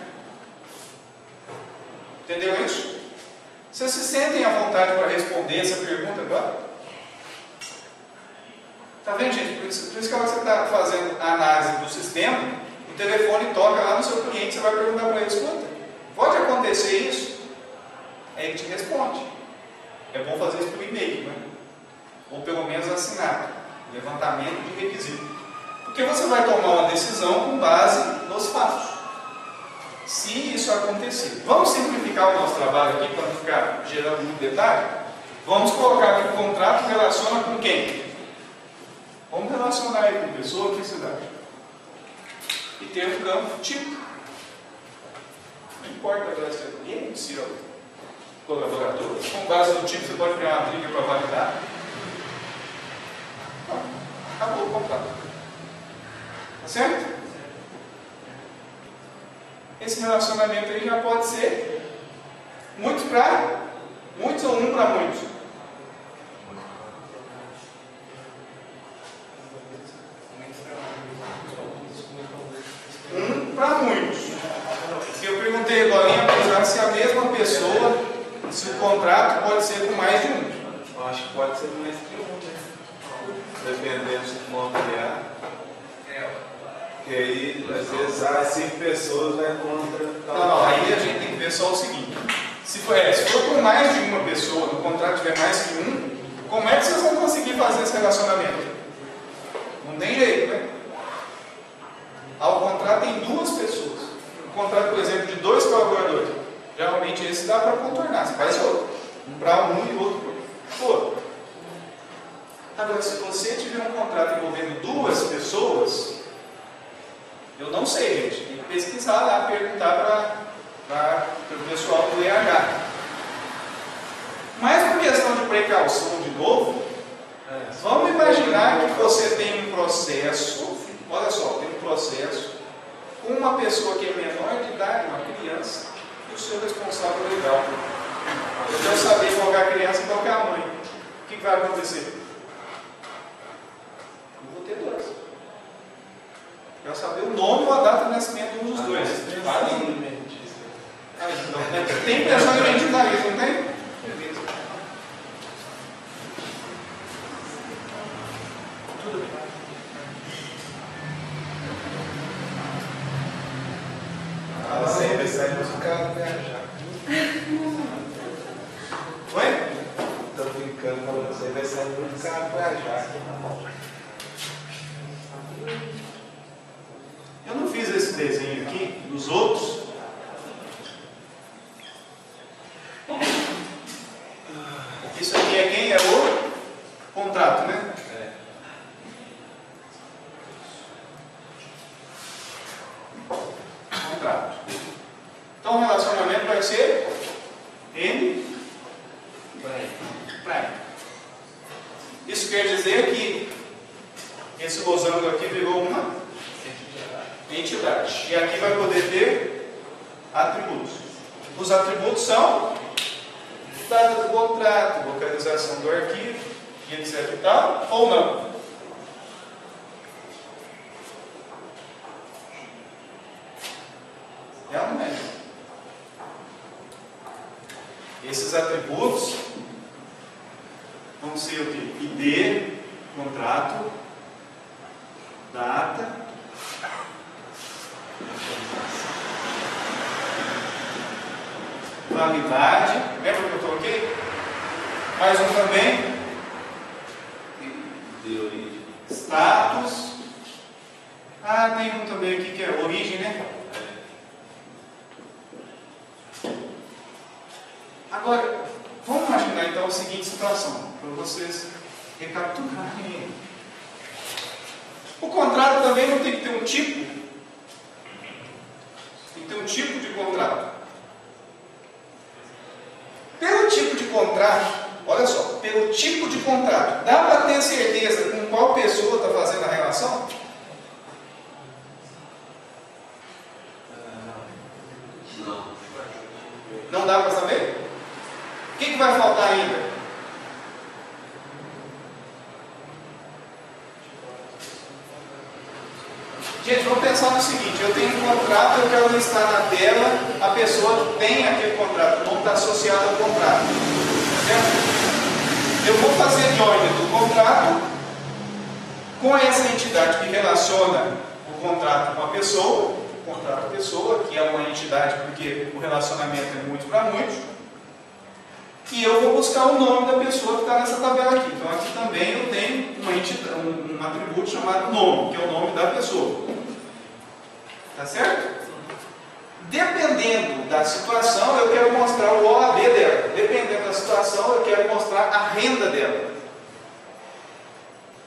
Entendeu isso? Vocês se sentem à vontade para responder essa pergunta agora? Está vendo, gente? Por isso que você está fazendo a análise do sistema, o telefone toca lá no seu cliente, você vai perguntar para ele, escuta, pode acontecer isso? Aí ele te responde. É bom fazer isso por e-mail, né? Ou pelo menos assinado. Levantamento de requisito. Porque você vai tomar uma decisão com base nos fatos. Se isso acontecer. Vamos simplificar o nosso trabalho aqui para não ficar gerando muito detalhe. Vamos colocar que o contrato relaciona com quem? Vamos relacionar aí com pessoa, que cidade? E ter um campo tipo. Não importa agora se é cliente, se é colaborador. Com base no tipo, você pode criar uma trilha para validar. Acabou o contrato. Tá certo? Esse relacionamento aí já pode ser muitos para muitos ou um para muitos. Um para muitos. Se eu perguntei agora se a mesma pessoa, se o contrato pode ser com mais de um. Eu acho que pode ser mais que um, né? Dependendo se for ampliar. Porque aí, às vezes, as 5 pessoas vai contra. Não, aí a gente tem que ver só o seguinte: se for com mais de uma pessoa, no contrato tiver mais que um, como é que vocês vão conseguir fazer esse relacionamento? Não tem jeito, né? O contrato tem 2 pessoas. O contrato, por exemplo, de 2 colaboradores. Geralmente esse dá para contornar, você faz outro. Um para um e outro para o outro. Agora, se você tiver um contrato envolvendo 2 pessoas, eu não sei, gente. Tem que pesquisar lá, perguntar para o pessoal do EH. Mas por questão de precaução, de novo, vamos imaginar que você tem um processo, olha só, tem um processo com uma pessoa que é menor de idade, uma criança, e o seu responsável legal. Eu quero saber qual é a criança e qual é a mãe. O que vai acontecer? Eu vou ter 2. Quero saber o nome ou a data de nascimento de um dos dois. Tem pessoa identitarista, não tem? Beleza. Tudo bem. Você vai sair muito caro viajar. Oi? Estou brincando, falando que você vai sair muito caro viajar. Eu não fiz esse desenho aqui dos outros. Isso aqui é quem? É o contrato, né? Contrato. Então o relacionamento vai ser N prime. Isso quer dizer que esse losango aqui virou uma entidade. E aqui vai poder ter atributos. Os atributos são data do contrato, localização do arquivo, e etc e tal, ou não. É ou não é? Esses atributos vão ser o quê? ID, contrato, data, validade, lembra que eu coloquei? Mais um também, De origem. status. Tem um também aqui que é origem, né? Agora, vamos imaginar imaginar então a seguinte situação, para vocês recapitularem. O contrato também não tem que ter um tipo. Tem que ter um tipo de contrato. Pelo tipo de contrato, olha só, pelo tipo de contrato, dá para ter certeza com qual pessoa está fazendo a relação? Não dá para saber? O que vai faltar ainda? Gente, vamos pensar no seguinte: eu tenho um contrato, eu quero listar na tela a pessoa que tem aquele contrato, o nome está associado ao contrato. Certo? Eu vou fazer join do contrato com essa entidade que relaciona o contrato com a pessoa, o contrato pessoa, que é uma entidade porque o relacionamento é muito para muitos, e eu vou buscar o nome da pessoa que está nessa tabela aqui. Então aqui também eu tenho um atributo chamado nome, que é o nome da pessoa. Tá certo? Dependendo da situação, eu quero mostrar o OAB dela. Dependendo da situação, eu quero mostrar a renda dela.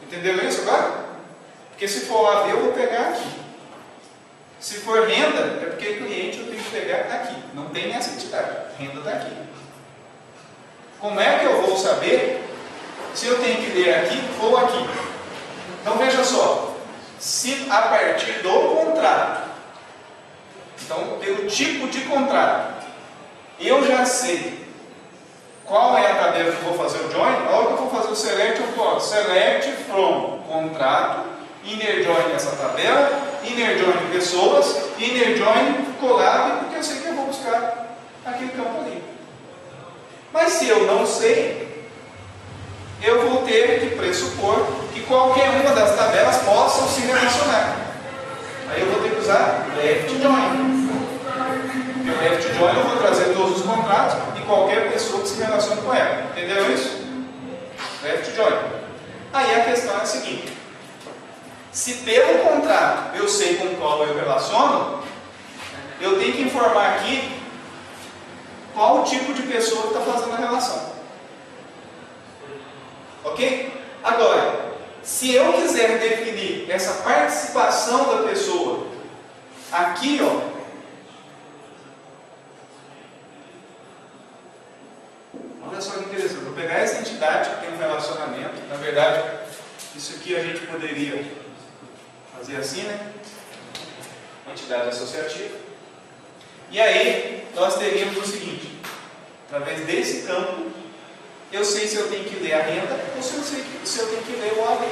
Entenderam isso agora? Porque se for OAB, eu vou pegar aqui. Se for renda, é porque cliente eu tenho que pegar aqui. Não tem nessa entidade. Renda está aqui. Como é que eu vou saber se eu tenho que ler aqui ou aqui? Então veja só. Se a partir do contrato, então pelo tipo de contrato, eu já sei qual é a tabela que eu vou fazer o join. Na hora que eu vou fazer o select, eu coloco select from contrato, inner join essa tabela, inner join pessoas, inner join collab, porque eu sei que eu vou buscar aquele campo ali. Mas se eu não sei, eu vou ter que pressupor que qualquer uma das tabelas possam se relacionar. Aí eu vou ter que usar left join. Porque o left join eu vou trazer todos os contratos e qualquer pessoa que se relacione com ela. Entendeu isso? Left join. Aí a questão é a seguinte: se pelo contrato eu sei com qual eu relaciono, eu tenho que informar aqui qual o tipo de pessoa que está fazendo a relação. Ok? Agora, se eu quiser definir essa participação da pessoa aqui, ó, olha só que interessante, vou pegar essa entidade que tem um relacionamento. Na verdade, isso aqui a gente poderia fazer assim, né? Entidade associativa. E aí, nós teríamos o seguinte: através desse campo, eu sei se eu tenho que ler a renda ou se eu tenho que ler o OAB.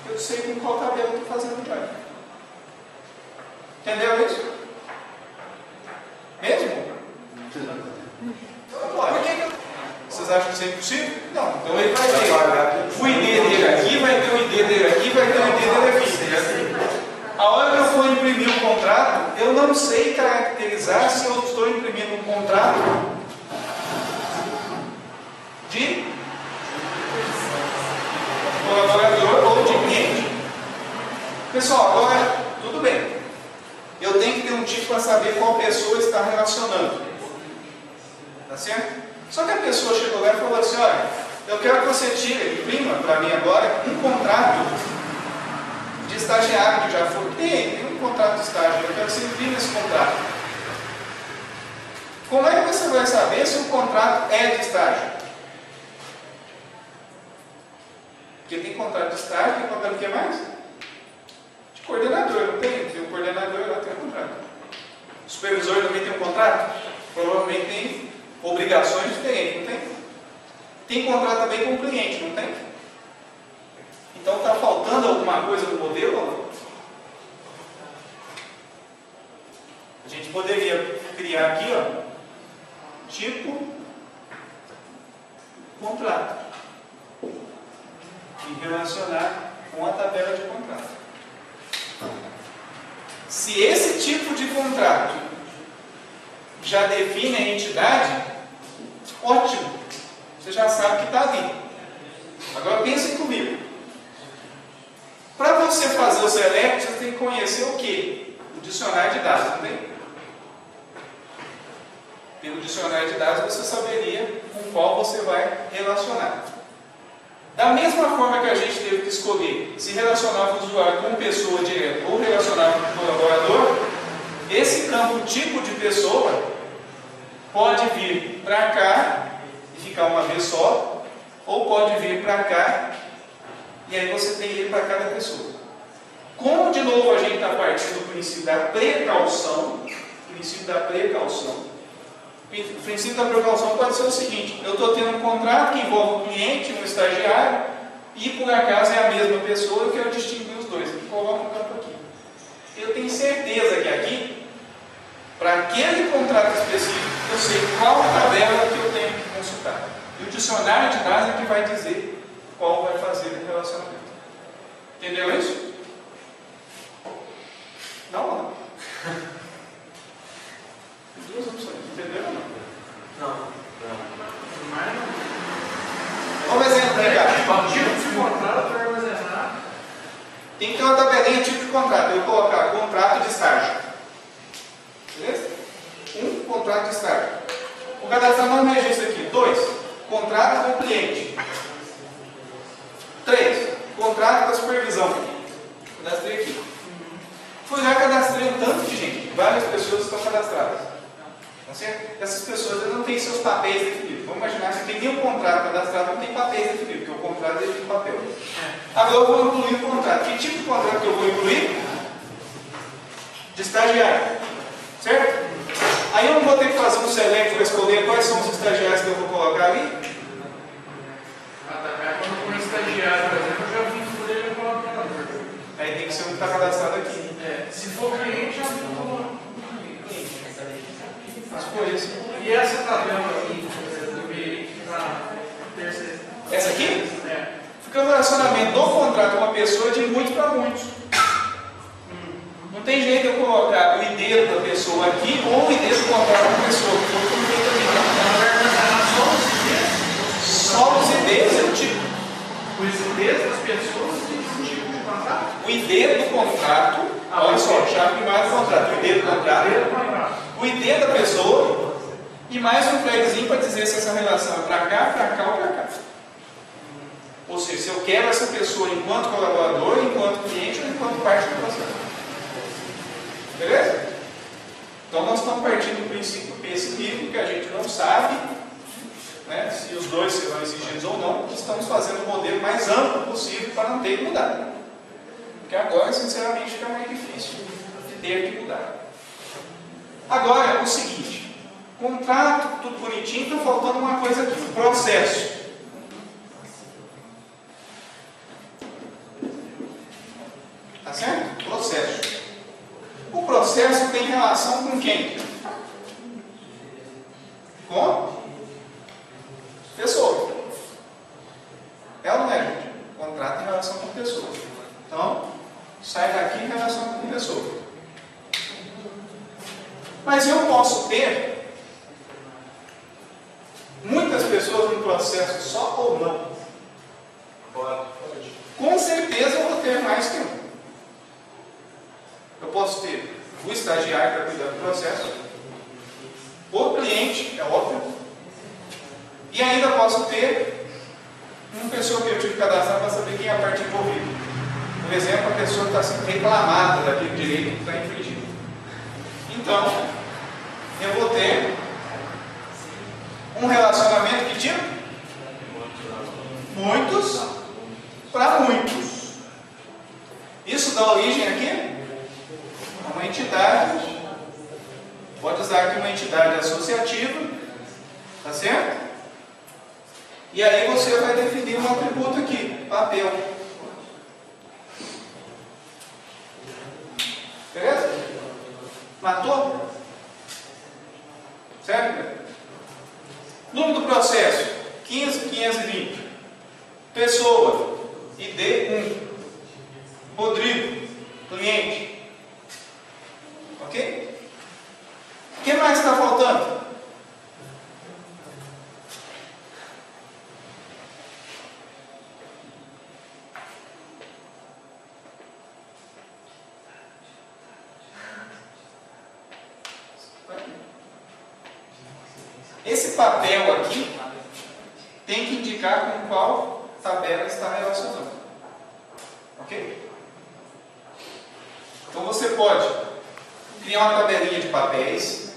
Eu sei com qual tabela eu estou fazendo o join. Entendeu isso? Mesmo? Por que vocês acham que isso é impossível? Não. Então ele vai ter o ID dele aqui, vai ter o ID dele aqui, vai ter o ID dele aqui. A hora que eu for imprimir um contrato, eu não sei caracterizar se eu estou imprimindo um contrato de colaborador ou de cliente. Pessoal, agora, tudo bem. Eu tenho que ter um tipo para saber qual pessoa está relacionando. Tá certo? Só que a pessoa chegou lá e falou assim: olha, eu quero que você tire, imprima para mim agora um contrato de estagiário que já foi. Tem um contrato de estágio, eu quero que você imprima esse contrato. Como é que você vai saber se o contrato é de estágio? Porque tem contrato de estágio, tem contrato de que mais? De coordenador, não tem? Tem um coordenador, lá tem um contrato. O supervisor também tem um contrato? Provavelmente tem obrigações diferentes, não tem? Tem contrato também com o cliente, não tem? Então está faltando alguma coisa no modelo ou não? A gente poderia criar aqui, ó, tipo contrato e relacionar com a tabela de contrato. Se esse tipo de contrato já define a entidade, ótimo, você já sabe que está ali. Agora pensem comigo. Para você fazer o select, você tem que conhecer o quê? O dicionário de dados, não tem? Pelo dicionário de dados você saberia qual você vai relacionar. Da mesma forma que a gente teve que escolher se relacionar com o usuário como pessoa direta ou relacionar com o colaborador, esse campo tipo de pessoa pode vir para cá e ficar uma vez só, ou pode vir para cá e aí você tem ele para cada pessoa. Como de novo a gente está partindo do princípio da precaução, o princípio da precaução pode ser o seguinte: eu estou tendo um contrato que envolve um cliente, um estagiário, e por acaso é a mesma pessoa, eu quero distinguir os dois. Eu coloco um campo aqui. Eu tenho certeza que aqui, para aquele contrato específico, eu sei qual tabela que eu tenho que consultar. E o dicionário de dados é que vai dizer qual vai fazer o relacionamento. Entendeu isso? Não ou não? Duas opções. Entendeu ou não? Não. Vamos exemplificar. Tipo de contrato para armazenar. Tem que ter uma tabelinha tipo de contrato. Eu vou colocar contrato de estágio. Beleza? 1, contrato de estágio. O cadastrar nome registro aqui. 2, contrato com o cliente. 3, contrato da supervisão. Cadastrei aqui. Fui lá e cadastrei um tanto de gente. Várias pessoas estão cadastradas. Tá certo? Essas pessoas não têm seus papéis definidos. Vamos imaginar que tem nenhum contrato cadastrado, não tem papéis definidos, porque o contrato é definido papel. Agora eu vou incluir o contrato. Que tipo de contrato que eu vou incluir? De estagiário. Certo? Aí eu não vou ter que fazer um select para escolher quais são os estagiários que eu vou colocar ali. Quando eu for estagiário, por exemplo, eu já vim escolher e colaborador. Aí tem que ser um que está cadastrado aqui. Se for cliente, já vim colaborador. Escolha esse. E essa tabela aqui, do meio, na terceira. Essa aqui? É. Fica no relacionamento do contrato com uma pessoa de muitos para muitos. Não tem jeito de eu colocar o ID da pessoa aqui ou o ID do contrato da pessoa. Só os IDs e o tipo. Os IDs das pessoas e esse tipo de contrato? O ID do contrato, olha só, chave primária do contrato. O ID do contrato, o ID da pessoa e mais um flagzinho para dizer se essa relação é para cá ou para cá. Ou seja, se eu quero essa pessoa enquanto colaborador, enquanto cliente ou enquanto parte do processo. Beleza? Então nós estamos partindo do princípio específico que a gente não sabe, né, se os dois serão exigidos ou não. Estamos fazendo o modelo mais amplo possível para não ter que mudar. Porque agora, sinceramente, fica mais difícil de ter que mudar. Agora, o seguinte: contrato, tudo bonitinho, está faltando uma coisa aqui, o processo. Tá certo? Processo. O processo tem relação com quem? Com pessoa. É ou não é, gente? Contrato em relação com pessoa. Então, sai daqui em relação com pessoa. Mas eu posso ter muitas pessoas no processo só ou não? Pode. Com certeza eu vou ter mais que um. Eu posso ter o estagiário para cuidar do processo, o cliente, é óbvio, e ainda posso ter uma pessoa que eu tive que cadastrar para saber quem é a parte envolvida. Por exemplo, a pessoa que está sendo reclamada daquele direito que está infringido. Então, eu vou ter um relacionamento que tipo? Muitos para muitos. Isso dá origem aqui? Uma entidade, pode usar aqui uma entidade associativa, tá certo? E aí você vai definir um atributo aqui, papel. Beleza? Matou? Certo? Número do processo: 15.520. Pessoa: ID 1. Rodrigo, cliente. Ok? O que mais está faltando? Esse papel aqui indicar com qual tabela está relacionando. Ok? Então você pode criar uma tabelinha de papéis,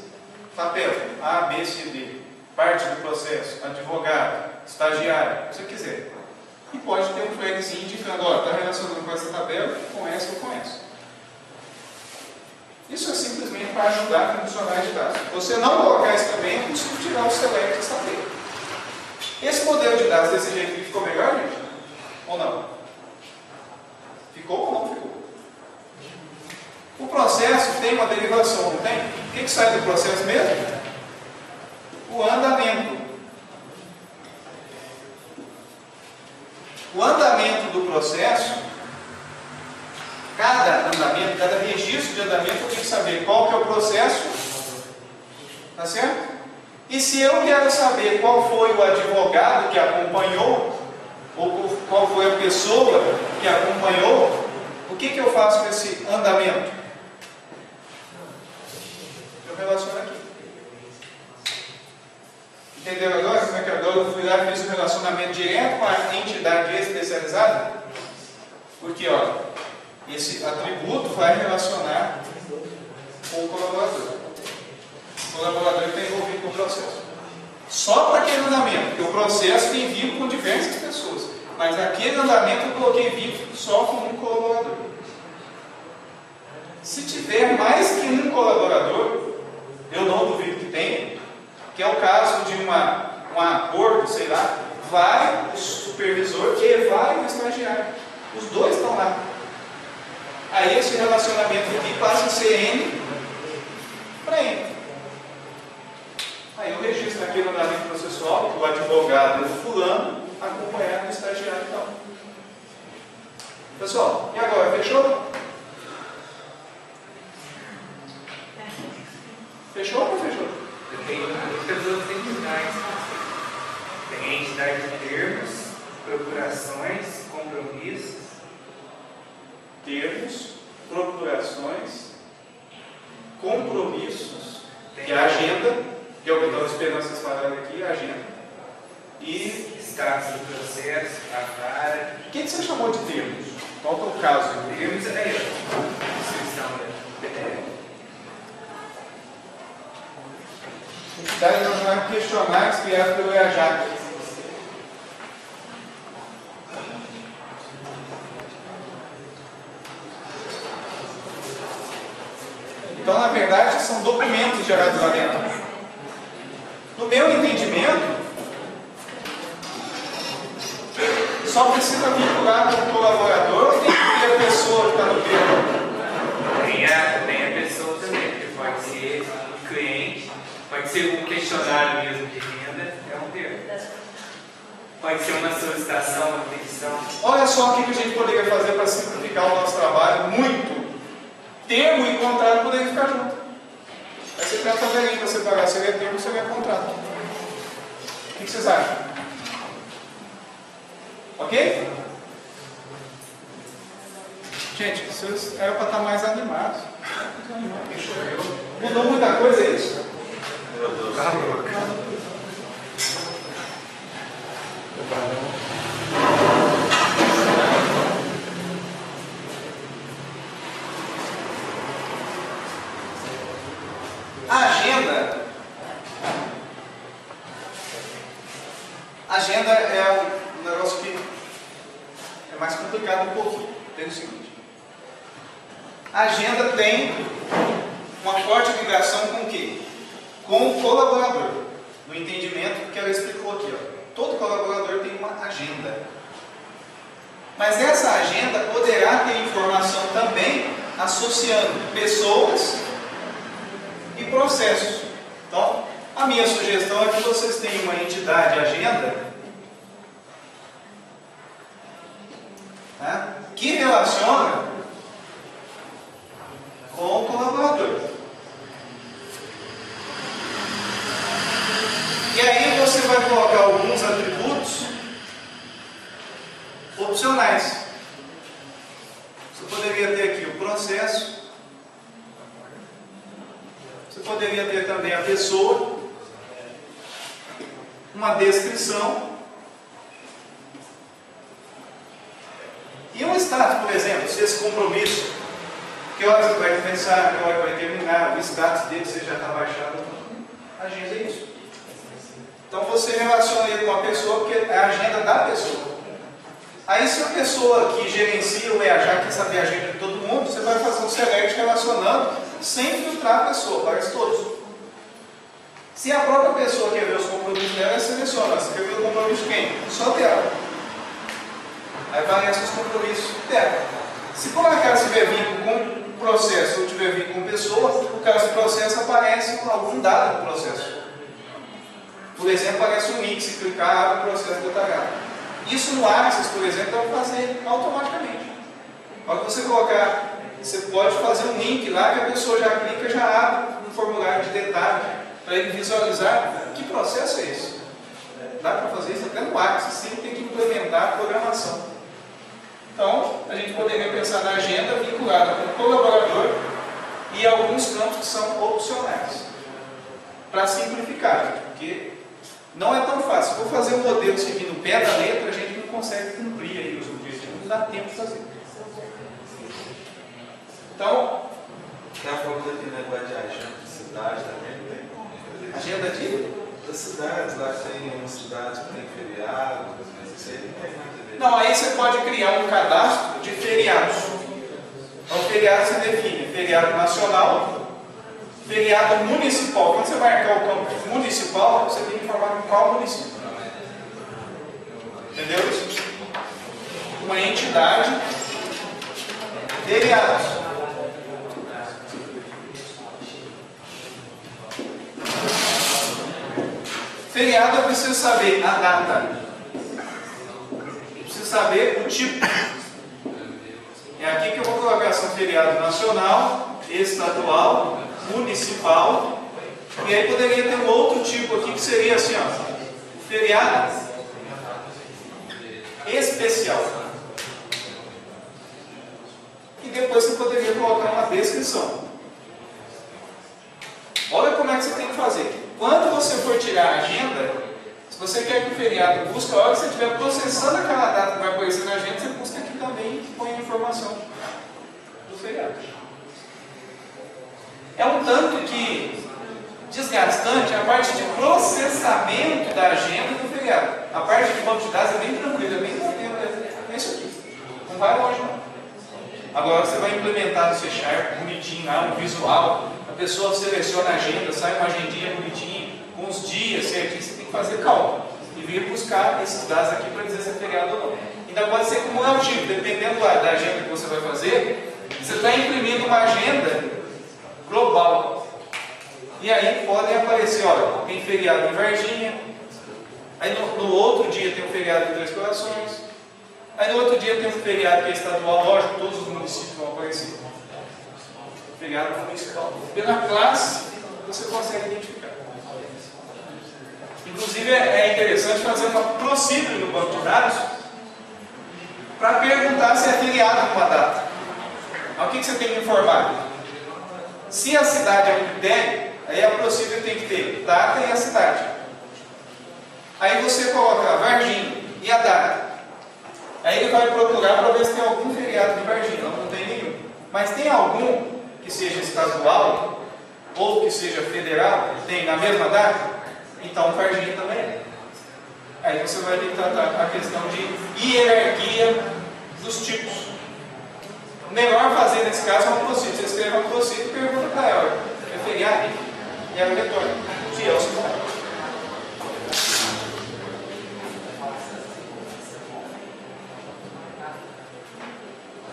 papel A, B, C, D, parte do processo, advogado, estagiário, o que você quiser. E pode ter um flagzinho indicando, ó, está relacionando com essa tabela, com essa ou com essa. Isso é simplesmente para ajudar a funcionar de dados. Se você não colocar isso também, é possível tirar o select dessa tabela. Esse modelo de dados desse jeito aqui ficou melhor, gente? Ou não? Ficou ou não ficou? O processo tem uma derivação, não tem? O que sai do processo mesmo? O andamento. O andamento do processo, cada andamento, cada registro de andamento, eu tenho que saber qual que é o processo, tá certo? E se eu quero saber qual foi o advogado que acompanhou, ou qual foi a pessoa que acompanhou, o que eu faço com esse andamento? Eu relaciono aqui. Entendeu agora? Como é que agora eu fui lá e fiz um relacionamento direto com a entidade especializada? Porque, ó, esse atributo vai relacionar com o colaborador. O colaborador está envolvido com o processo. Só para aquele andamento, porque o processo tem vínculo com diversas pessoas. Mas naquele andamento eu coloquei vínculo só com um colaborador. Se tiver mais que um colaborador, eu não duvido que tenha, que é o caso de um acordo, sei lá, vai o supervisor e vai o estagiário. Os dois estão lá. Aí esse relacionamento aqui passa a ser N para N. Aí eu registro aqui no andamento processual que o advogado é o fulano, acompanhado do estagiário e tal. Pessoal, e agora? Fechou? Fechou ou não fechou? Tem muitas outras entidades. Tem a entidade de termos, procurações, compromissos. Termos, procurações, compromissos, que é a agenda, que é o que eu estava esperando vocês falarem aqui, a agenda. E Status do processo, a vara. o que você chamou de termos? Qual que é o caso? Termos é aí, ó. Descrição, né? Entidade nacional de questionários criados pelo EAJAC. Então, na verdade, são documentos gerados lá dentro. No meu entendimento, só precisa vincular com o colaborador ou tem que ter a pessoa que está no termo? Tem a pessoa também, porque pode ser um cliente, pode ser um questionário mesmo de renda, é um termo. Pode ser uma solicitação, uma petição. Olha só o que a gente poderia fazer para simplificar o nosso trabalho muito. Termo e contrato poderiam ficar juntos. Aí você tem a tabelinha para você pagar, seria termo, seria contrato. O que vocês acham? Ok? Gente, vocês eram para estar mais animados. Mudou muita coisa, é isso? A agenda é um negócio que é mais complicado um pouquinho. Tem o seguinte: a agenda tem uma forte ligação com o quê? Com o colaborador. No entendimento que ela explicou aqui, ó. Todo colaborador tem uma agenda. Mas essa agenda poderá ter informação também associando pessoas e processos. Então, a minha sugestão é que vocês tenham uma entidade agenda, né, que relaciona com o colaborador. E aí você vai colocar alguns atributos opcionais. Você poderia ter aqui o processo. Você poderia ter também a pessoa, uma descrição por exemplo, se esse compromisso, que horas que vai começar, que hora que vai terminar, o status dele, se já está baixado, agenda é isso. Então você relaciona ele com a pessoa, porque é a agenda da pessoa. Aí se a pessoa que gerencia o EAJA quer saber a agenda de todo mundo, você vai fazer um select relacionando, sem filtrar a pessoa, parece todos. Se a própria pessoa quer ver os compromissos dela, ela seleciona. Você quer ver o compromisso de quem? Só dela. Aí aparecem os compromissos dela. Se por acaso tiver vínculo com processo ou tiver vínculo com pessoa, no caso do processo aparece com algum dado do processo. Por exemplo, aparece um link, se clicar, abre o processo detalhado. Isso no Access, por exemplo, dá para fazer automaticamente. Quando você colocar, você pode fazer um link lá que a pessoa já clica, já abre um formulário de detalhe para ele visualizar que processo é esse. Dá para fazer isso até no Access, sem ter que implementar a programação. Então, a gente poderia pensar na agenda vinculada com o colaborador e alguns campos que são opcionais. Para simplificar, porque não é tão fácil. Se for fazer um modelo seguindo o pé da letra, a gente não consegue cumprir aí os objetivos, não dá tempo de fazer. Então, Está falando aqui negócio de agenda de cidade também, não tem como. agenda de... Das cidades, lá tem umas cidades que tem feriados, mas isso aí não tem nada a ver. Não, aí você pode criar um cadastro de feriados. Então, feriado você define feriado nacional, feriado municipal. Quando você vai marcar o campo municipal, você tem que informar em qual município. Entendeu isso? Uma entidade, feriados. Feriado eu preciso saber a data. Eu preciso saber o tipo. É aqui que eu vou colocar são feriado nacional, estadual, municipal. E aí poderia ter um outro tipo aqui que seria assim, ó, feriado especial. E depois você poderia colocar uma descrição. Olha como é que você tem que fazer. Quando você for tirar a agenda, se você quer que o feriado busque, a hora que você estiver processando aquela data que vai aparecer na agenda, você busca aqui também e põe a informação do feriado. É um tanto que desgastante a parte de processamento da agenda do feriado. A parte de banco de dados é bem tranquila, é bem tranquila, é isso aqui. Não vai longe não. Agora você vai implementar no C Sharp, bonitinho lá, no visual, a pessoa seleciona a agenda, sai uma agendinha bonitinha, com os dias certinho, você tem que fazer cálculo. E vir buscar esses dados aqui para dizer se é feriado ou não. Ainda pode ser cumulativo, dependendo da agenda que você vai fazer, você está imprimindo uma agenda global. E aí podem aparecer, olha, tem feriado em Varginha, aí no outro dia tem um feriado em Três Corações, aí no outro dia tem um feriado que é estadual, lógico, todos os municípios vão aparecer. Feriado municipal. Pela classe, você consegue identificar. Inclusive é interessante fazer uma procedure no banco de dados para perguntar se é feriado numa data. Então, o que você tem que informar? Se a cidade é um critério, aí a procedure tem que ter data e a cidade. Aí você coloca Varginha e a data. Aí ele vai procurar para ver se tem algum feriado de Varginha. Não tem nenhum. Mas tem algum que seja estadual ou que seja federal, tem na mesma data? Então Varginha também é. Aí você vai ter que tratar a questão de hierarquia dos tipos. O melhor fazer nesse caso é um procedure. Você escreve um procedure e pergunta para ela: é feriado? E ela retorna. Se é o cidade.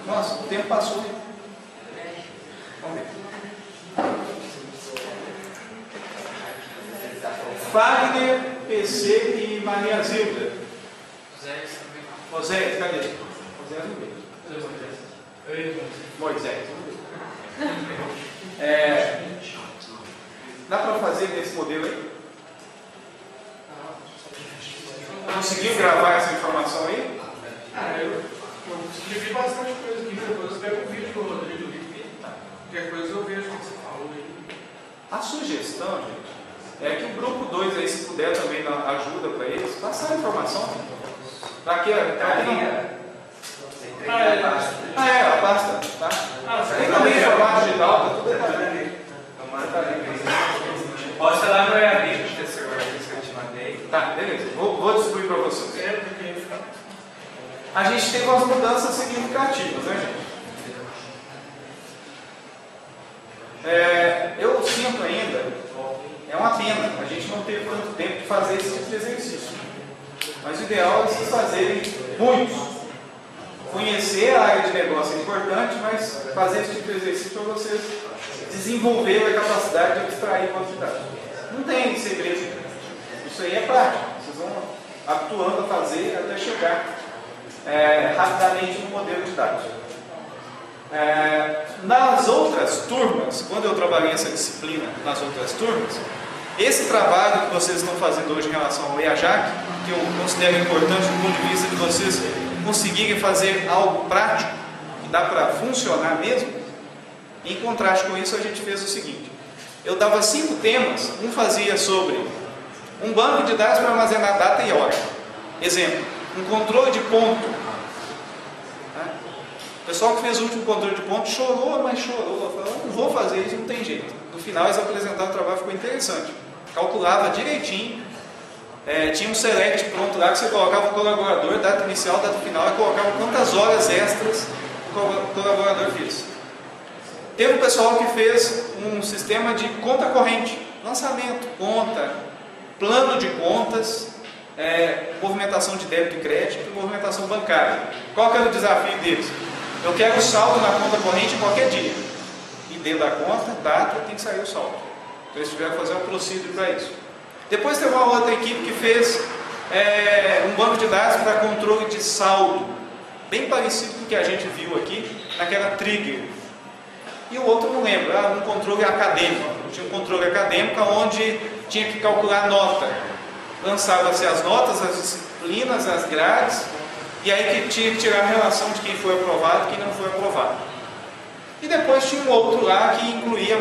Nossa, o tempo passou. Vamos ver. Fagner, PC e Maria Zilda. Moisés, cadê? Moisés no meio. Moisés. Dá para fazer nesse modelo aí? Conseguiu gravar essa informação aí? Eu escrevi bastante coisa aqui, depois eu pego o vídeo do Rodrigo aqui. Qualquer coisa eu vejo o que você falou aí. A sugestão, gente, é que o grupo 2 aí, se puder também dar ajuda para eles, passar a informação. Para que não... Ah, é, a pasta, tá? Tem também formato digital, tá tudo ali. Posta lá no EAD, professor, que eu te mandei. Tá, beleza. Vou distribuir para vocês. A gente teve umas mudanças significativas, né, gente? Eu sinto ainda, é uma pena, a gente não teve tanto tempo de fazer esse tipo de exercício. Mas o ideal é vocês fazerem muitos. Conhecer a área de negócio é importante, mas fazer esse tipo de exercício para vocês desenvolverem a capacidade de extrair quantidade. Não tem segredo. Isso aí é prático. Vocês vão atuando a fazer até chegar rapidamente no modelo de dados. Nas outras turmas, quando eu trabalhei essa disciplina nas outras turmas, esse trabalho que vocês estão fazendo hoje em relação ao EAJAC, que eu considero importante do ponto de vista de vocês conseguirem fazer algo prático, que dá para funcionar mesmo, em contraste com isso a gente fez o seguinte: eu dava 5 temas, um fazia sobre um banco de dados para armazenar data e hora. Exemplo, um controle de ponto. O pessoal que fez o último controle de ponto chorou, mas chorou. Falou, não vou fazer isso, não tem jeito. No final eles apresentaram o trabalho, ficou interessante. Calculava direitinho. Tinha um select pronto lá que você colocava o colaborador, data inicial, data final, e colocava quantas horas extras o colaborador fez. Teve um pessoal que fez um sistema de conta corrente, lançamento, conta, plano de contas, movimentação de débito e crédito, movimentação bancária. Qual que era o desafio deles? Eu quero o saldo na conta corrente em qualquer dia. E dentro da conta, data, tem que sair o saldo. Então eles tiveram que fazer um procedure para isso. Depois teve uma outra equipe que fez um banco de dados para controle de saldo, bem parecido com o que a gente viu aqui naquela trigger. E o outro não lembro, um controle acadêmico. Tinha um controle acadêmico onde tinha que calcular nota. Lançava-se as notas, as disciplinas, as grades, e aí que tinha que tirar a relação de quem foi aprovado e quem não foi aprovado. E depois tinha um outro lá que incluía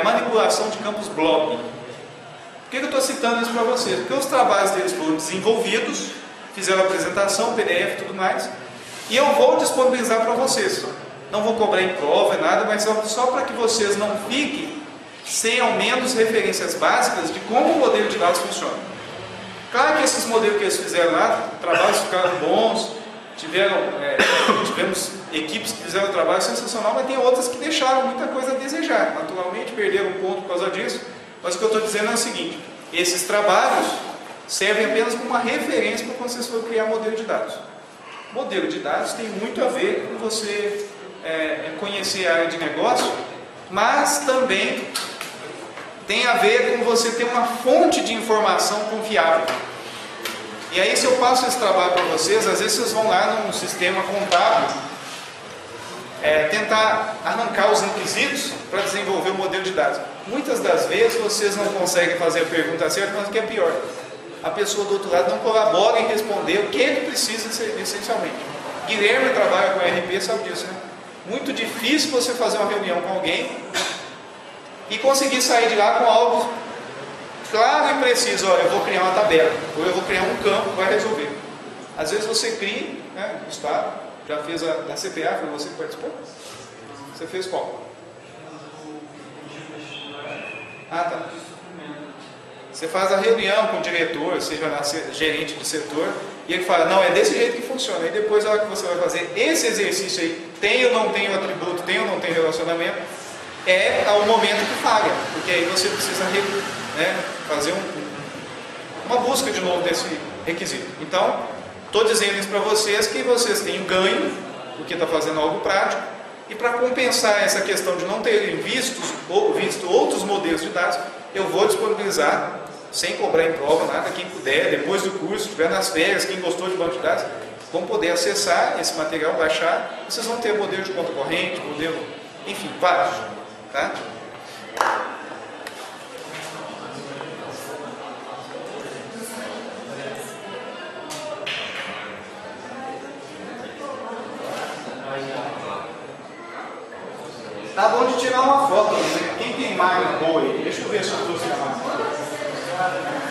manipulação de campos blocking. Por que eu estou citando isso para vocês? Porque os trabalhos deles foram desenvolvidos, fizeram a apresentação, PDF e tudo mais, e eu vou disponibilizar para vocês. Não vou cobrar em prova, nada, mas só para que vocês não fiquem sem ao menos referências básicas de como o modelo de dados funciona. Claro que esses modelos que eles fizeram lá, trabalhos ficaram bons, tivemos equipes que fizeram um trabalho sensacional, mas tem outras que deixaram muita coisa a desejar. Naturalmente perderam um ponto por causa disso, mas o que eu estou dizendo é o seguinte: esses trabalhos servem apenas como uma referência para quando vocês forem criar modelo de dados. Modelo de dados tem muito a ver com você conhecer a área de negócio, mas também tem a ver com você ter uma fonte de informação confiável. E aí, se eu passo esse trabalho para vocês, às vezes vocês vão lá num sistema contábil tentar arrancar os requisitos para desenvolver o modelo de dados. Muitas das vezes vocês não conseguem fazer a pergunta certa, mas o que é pior, a pessoa do outro lado não colabora em responder o que ele precisa essencialmente. Guilherme trabalha com RP, sabe disso, né? Muito difícil você fazer uma reunião com alguém e conseguir sair de lá com algo claro e preciso. Olha, eu vou criar uma tabela, ou eu vou criar um campo, vai resolver. Às vezes você cria, Gustavo já fez a CPA, foi você que participou? Você fez qual? Tá. Você faz a reunião com o diretor, seja lá gerente de setor, e ele fala, não, é desse jeito que funciona. E depois, a hora que você vai fazer esse exercício aí, tem ou não tem o atributo, tem ou não tem relacionamento, é ao momento que falha, porque aí você precisa fazer uma busca de novo desse requisito. Então, estou dizendo isso para vocês, que vocês têm um ganho, porque está fazendo algo prático, e para compensar essa questão de não terem visto outros modelos de dados, eu vou disponibilizar, sem cobrar em prova, nada, quem puder, depois do curso, estiver nas férias, quem gostou de banco de dados, vão poder acessar esse material, baixar, e vocês vão ter modelo de conta corrente, modelo, enfim, vários. Tá? Tá bom de tirar uma foto, né? Quem tem máquina boa aí? Deixa eu ver se eu trouxe a máquina.